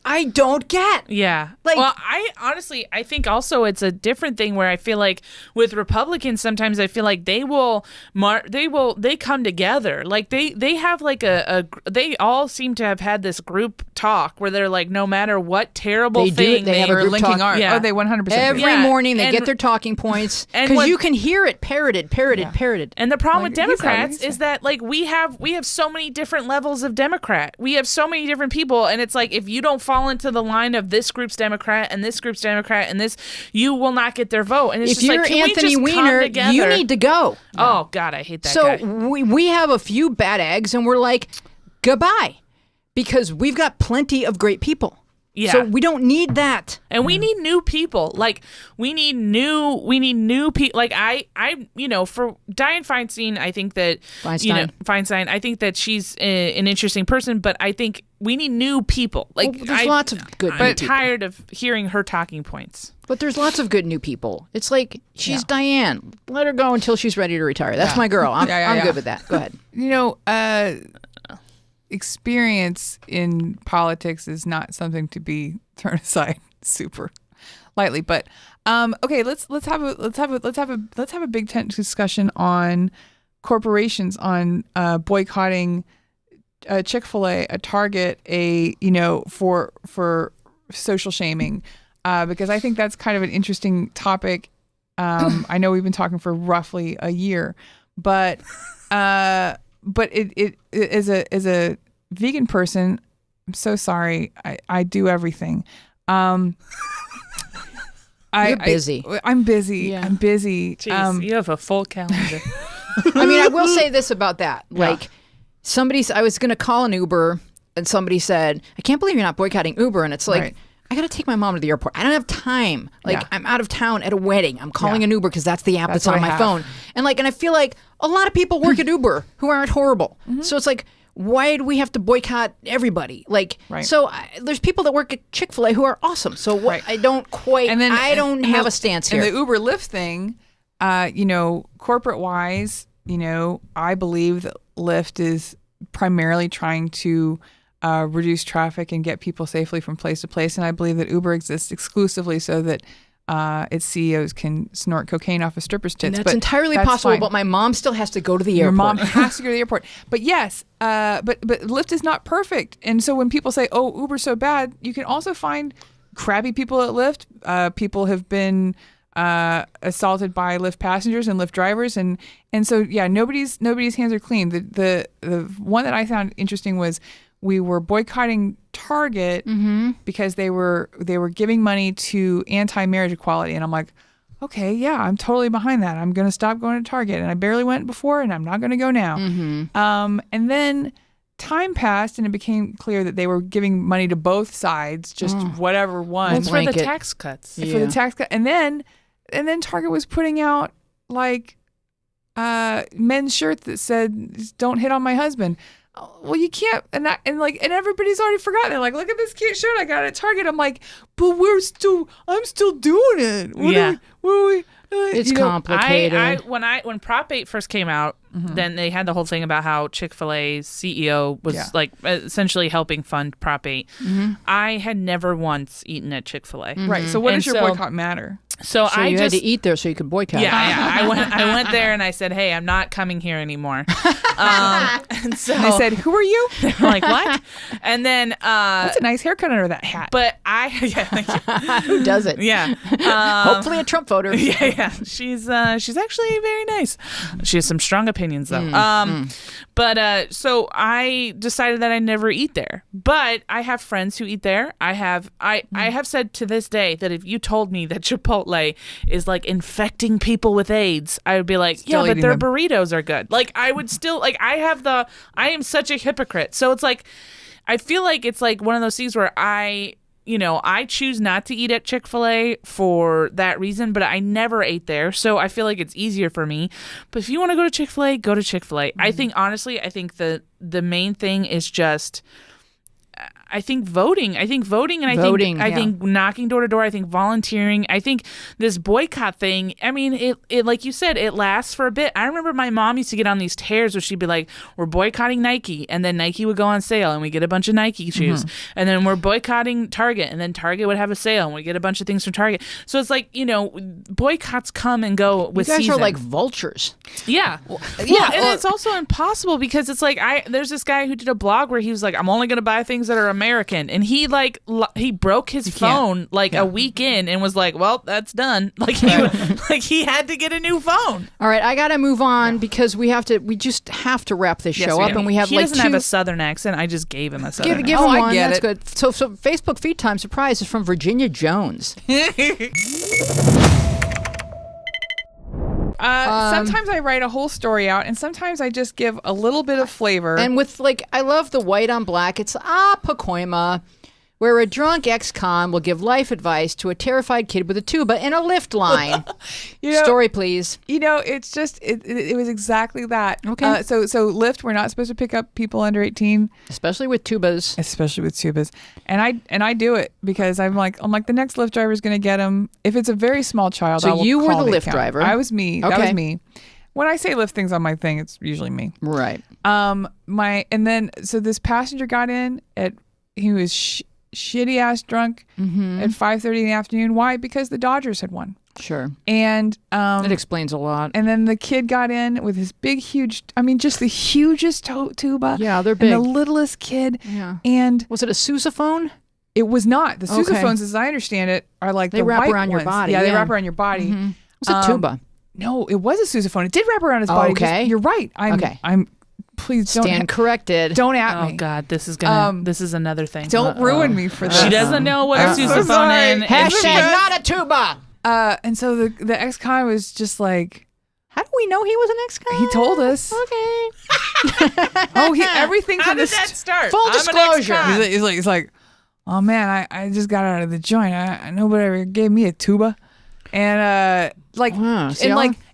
I don't get. Yeah. Like- well, I think also it's a different thing where I feel like with Republicans, sometimes I feel like they come together. Like they have like they all seem to have had this group talk where they're like, no matter what terrible They do. thing They have a We're group linking talk. arms. Yeah. Oh, they 100%. Every Yeah, morning they and- get their talking points and because when- you can hear it parroted. And the problem with Like, he's Democrats out, he's is that like we have so many different levels of Democrat. We have so many different people, and it's like, if you don't fall into the line of this group's Democrat and this group's Democrat and this, you will not get their vote. And it's If just you're like, can Anthony we just come Weiner, together? you need to go. Oh God, I hate that So guy. we have a few bad eggs, and we're like, goodbye, because we've got plenty of great people. Yeah. So we don't need that. And we need new people. Like we need new people. Like I for Dianne Feinstein, I think that Feinstein, I think that she's an interesting person, but I think we need new people. Like there's lots of good new I'm people. tired of hearing her talking points. But there's lots of good new people. It's like she's Diane. Let her go until she's ready to retire. That's my girl. I'm good with that. Go ahead. Experience in politics is not something to be thrown aside super lightly. But okay, let's have a big tent discussion on corporations, on boycotting Chick-fil-A, a Target, for social shaming, because I think that's kind of an interesting topic. I know we've been talking for roughly a year, but it as a vegan person, I'm so sorry. I do everything. You're busy. I'm busy. Yeah. I'm busy. Jeez, you have a full calendar. I mean, I will say this about that. Like, I was going to call an Uber, and somebody said, I can't believe you're not boycotting Uber. And it's like, Right. I got to take my mom to the airport. I don't have time. Like, I'm out of town at a wedding. I'm calling an Uber because that's the app that's on my phone. And I feel like a lot of people work at Uber who aren't horrible. So it's like, why do we have to boycott everybody? So there's people that work at Chick-fil-A who are awesome. So I don't quite, I don't have a stance here. And the Uber Lyft thing, corporate wise, I believe that Lyft is primarily trying to reduce traffic and get people safely from place to place. And I believe that Uber exists exclusively so that its CEOs can snort cocaine off of strippers' tits. And that's entirely possible, fine. but my mom still has to go to the airport. Your mom has to go to the airport. But yes, but Lyft is not perfect. And so when people say, oh, Uber's so bad, you can also find crabby people at Lyft. People have been assaulted by Lyft passengers and Lyft drivers. And so, nobody's hands are clean. The one that I found interesting was we were boycotting Target because they were giving money to anti-marriage equality. And I'm like, okay, yeah, I'm totally behind that. I'm going to stop going to Target. And I barely went before, and I'm not going to go now. And then time passed, and it became clear that they were giving money to both sides, just whatever one. Well, for the tax cuts. For the tax cut. And then Target was putting out men's shirts that said, don't hit on my husband. Well, you can't, and everybody's already forgotten. They're like, look at this cute shirt I got at Target. I'm like, but I'm still doing it. It's complicated. When Prop 8 first came out, then they had the whole thing about how Chick-fil-A's CEO was essentially helping fund Prop 8. I had never once eaten at Chick-fil-A. Right. So what does your boycott matter? So you had to eat there so you could boycott. I went there and I said, hey, I'm not coming here anymore. And so they said, who are you? They're like, what? And then that's a nice haircut under that hat. But who does it? Yeah. Hopefully a Trump voter. Yeah. She's actually very nice. She has some strong opinions though. But so I decided that I never eat there. But I have friends who eat there. I have said to this day that if you told me that Chipotle is like infecting people with AIDS, I would be like, still yeah, but their them. burritos are good. Like I would still I am such a hypocrite. So it's like I feel like it's like one of those things where I choose not to eat at Chick-fil-A for that reason, but I never ate there. So I feel like it's easier for me. But if you want to go to Chick-fil-A, go to Chick-fil-A. I think, honestly, the main thing is just, I think voting. I think knocking door to door. I think volunteering. I think this boycott thing. I mean, it like you said, it lasts for a bit. I remember my mom used to get on these tears where she'd be like, "We're boycotting Nike," and then Nike would go on sale, and we get a bunch of Nike shoes. And then we're boycotting Target, and then Target would have a sale, and we get a bunch of things from Target. So it's like boycotts come and go with season. You guys are like vultures. Yeah, and it's also impossible because it's like there's this guy who did a blog where he was like, "I'm only going to buy things that are American," and he broke his phone a week in and was like, well, that's done. He had to get a new phone. All right, I gotta move on because we just have to wrap this show up, and we have he doesn't have a southern accent. I just gave him a southern accent. Give him one. I get That's it. good. So Facebook feed time surprise is from Virginia Jones. Sometimes I write a whole story out, and sometimes I just give a little bit of flavor. And with I love the white on black. It's Pacoima. where a drunk ex-con will give life advice to a terrified kid with a tuba in a lift line. Story, please. It's just it was exactly that. Okay. So Lyft, we're not supposed to pick up people under 18, especially with tubas. And I do it because I'm like the next Lyft driver is going to get him. If it's a very small child, so I will you were call the Lyft account. driver. I was me. Okay. That was me. When I say Lyft things on my thing, it's usually me. Right. So this passenger got in he was shitty ass drunk at 5:30 in the afternoon. Why? Because the Dodgers had won. Sure. And it explains a lot. And then the kid got in with his big, huge, just the hugest tuba. Yeah, they're big. And the littlest kid. Yeah. And was it a sousaphone? It was not. The Okay. sousaphones, as I understand it, are like they the wrap white around your ones. body. Yeah, they wrap around your body. Mm-hmm. It was a tuba. No, it was a sousaphone. It did wrap around his body. Okay. You're right. I'm. Please don't stand corrected. Don't at me. Oh God, this is gonna. This is another thing. Don't ruin me for this. She doesn't know what a sousaphone is. Hashtag not a tuba. And so the ex-con was just like, how do we know he was an ex-con? He told us. Okay. Everything How from did the that start? Full I'm an disclosure. ex-con. He's like, oh man, I just got out of the joint. Nobody ever gave me a tuba, and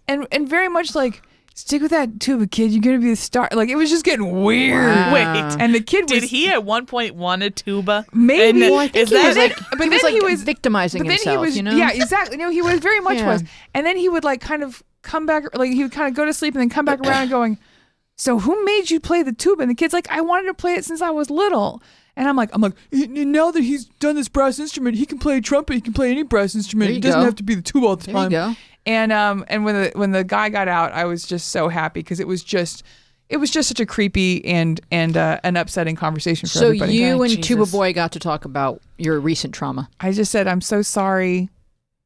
and very much like, stick with that tuba, kid. You're gonna be the star. Like, it was just getting weird. Wow. Wait, and the kid was. Did he at one point want a tuba? Maybe. And Well, I think is that he was victimizing himself. Yeah, exactly. No, he was very much Yeah. was. And then he would like kind of come back, like he would kind of go to sleep and then come back around and going, so who made you play the tuba? And the kid's like, I wanted to play it since I was little. And I'm like, now that he's done this brass instrument, he can play a trumpet. He can play any brass instrument. There He you doesn't go. have to be the tuba all the There you time. go. And when the guy got out, I was just so happy because it was just such a creepy and an upsetting conversation for So everybody. you and Jesus. Tuba Boy got to talk about your recent trauma. I just said, I'm so sorry.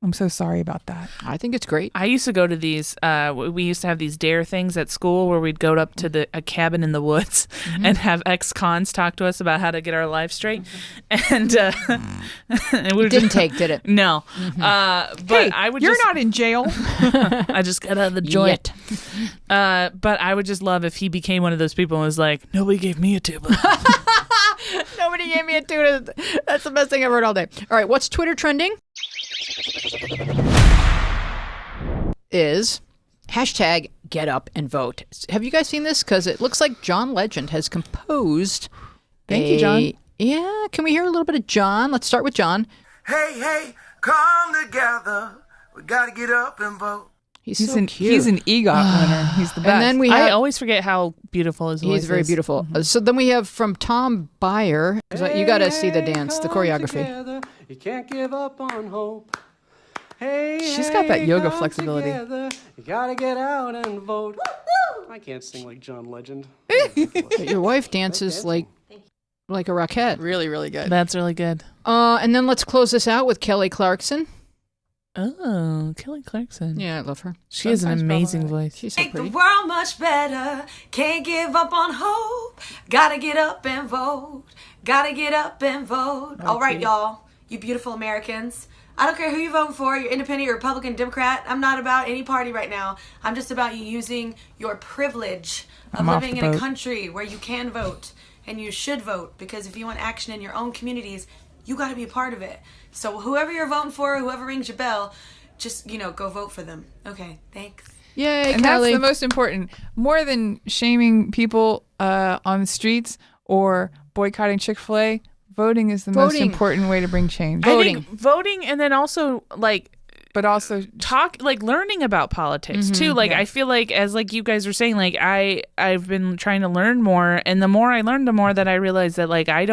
I'm so sorry about that. I think it's great. I used to go to these. We used to have these dare things at school where we'd go up to a cabin in the woods and have ex-cons talk to us about how to get our lives straight. And, and we It didn't take, did it? No, but Hey, I would. you're just, not in jail. I just got out of the joint. But I would just love if he became one of those people and was like, nobody gave me a tuba. Nobody gave me a tuba. That's the best thing I've heard all day. All right, what's Twitter trending? Is hashtag get up and vote. Have you guys seen this? Because it looks like John Legend has composed. Thank you, John. Yeah, can we hear a little bit of John? Let's start with John. Hey, come together. We gotta get up and vote. He's so cute. He's an EGOT winner. He's the best. And then we I have, always forget how beautiful his voice is. he's very beautiful. So then we have from Tom Byer. You got to see the dance, the choreography. You can't give up on hope. Hey, She's got that yoga come flexibility. together. You gotta get out and vote. I can't sing like John Legend. But your wife dances like a rockette. Really, really good. That's really good. And then let's close this out with Kelly Clarkson. Oh, Kelly Clarkson. Yeah, I love her. She has an amazing voice. She's so Make the pretty. world much better. Can't give up on hope. Gotta get up and vote. Gotta get up and vote. All right, y'all. You beautiful Americans. I don't care who you're voting for. You're independent, you're Republican, Democrat. I'm not about any party right now. I'm just about you using your privilege of I'm off living the in a boat. country where you can vote. And you should vote. Because if you want action in your own communities, you got to be a part of it. So whoever you're voting for, whoever rings your bell, just, go vote for them. Okay, thanks. Yay, And Kelly. that's the most important. More than shaming people on the streets or boycotting Chick-fil-A, voting is the most Voting. important way to bring change. I think voting, and then also but also learning about politics too. I feel like, as you guys were saying, I've been trying to learn more, and the more I learn, the more that I realize that I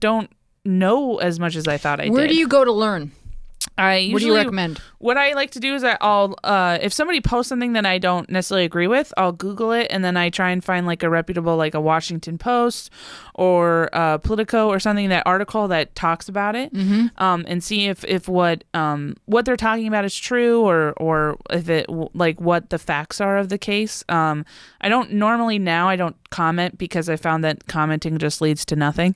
don't know as much as I thought I did. Where do you go to learn? I usually, What do you recommend? What I like to do is I'll if somebody posts something that I don't necessarily agree with, I'll Google it, and then I try and find a reputable, a Washington Post or Politico or something, that article that talks about it, and see if what they're talking about is true, or if it what the facts are of the case. I don't comment, because I found that commenting just leads to nothing.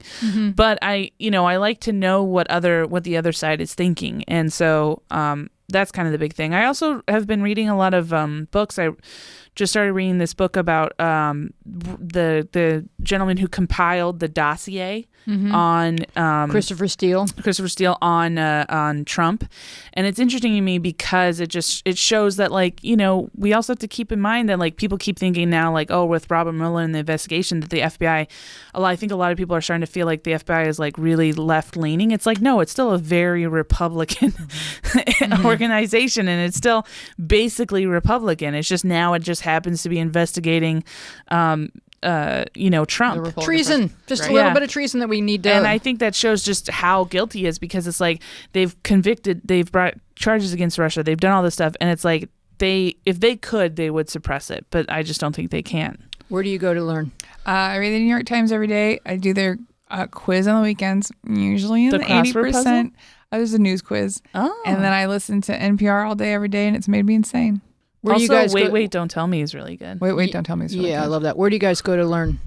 But I like to know what the other side is thinking, and so that's kind of the big thing. I also have been reading a lot of books. I just started reading this book about the gentleman who compiled the dossier on Christopher Steele on Trump. And it's interesting to me because it shows that, like, you know, we also have to keep in mind that, like, people keep thinking now, like, oh, with Robert Mueller and the investigation that the FBI, I think a lot of people are starting to feel like the FBI is like really left leaning. It's like, no, it's still a very Republican organization, and it's still basically Republican. It's just now it just happens to be investigating Trump. Treason. Just a little bit of treason that we need to... And I think that shows just how guilty he is, because it's like they've brought charges against Russia, they've done all this stuff, and it's like if they could, they would suppress it, but I just don't think they can. Where do you go to learn? I read the New York Times every day. I do their quiz on the weekends, usually in the 80%. There's a news quiz. Oh. And then I listen to NPR all day, every day, and it's made me insane. Where also, do you guys Wait, Don't Tell Me is really good. Wait, Don't Tell Me is really good. Yeah, I love that. Where do you guys go to learn?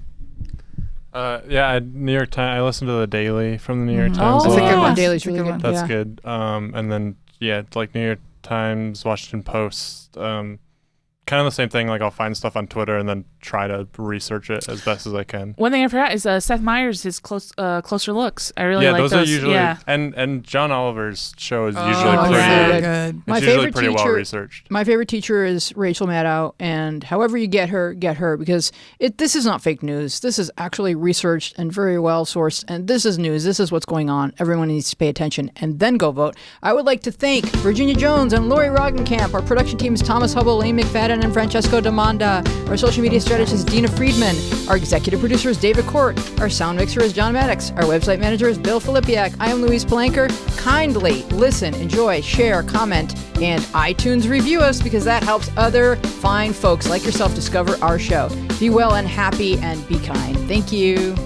New York Times. I listen to the Daily from the New York Times. That's a good one. Daily's really good. That's good. And then it's like New York Times, Washington Post. Kind of the same thing. Like, I'll find stuff on Twitter and then try to research it as best as I can. One thing I forgot is Seth Meyers, his Closer Looks. I really like those. Are usually, and John Oliver's show is usually pretty good. It's usually pretty well researched. My favorite teacher is Rachel Maddow, and however you get her, because this is not fake news. This is actually researched and very well sourced, and this is news. This is what's going on. Everyone needs to pay attention and then go vote. I would like to thank Virginia Jones and Lori Roggenkamp. Our production team is Thomas Hubble, Lane McFadden, and Francesco Demanda. Our social media strategist is Dina Friedman. Our executive producer is David Court. Our sound mixer is John Maddox. Our website manager is Bill Filipiak. I am Louise Palanker. Kindly listen, enjoy, share, comment, and iTunes review us, because that helps other fine folks like yourself discover our show. Be well and happy and be kind. Thank you.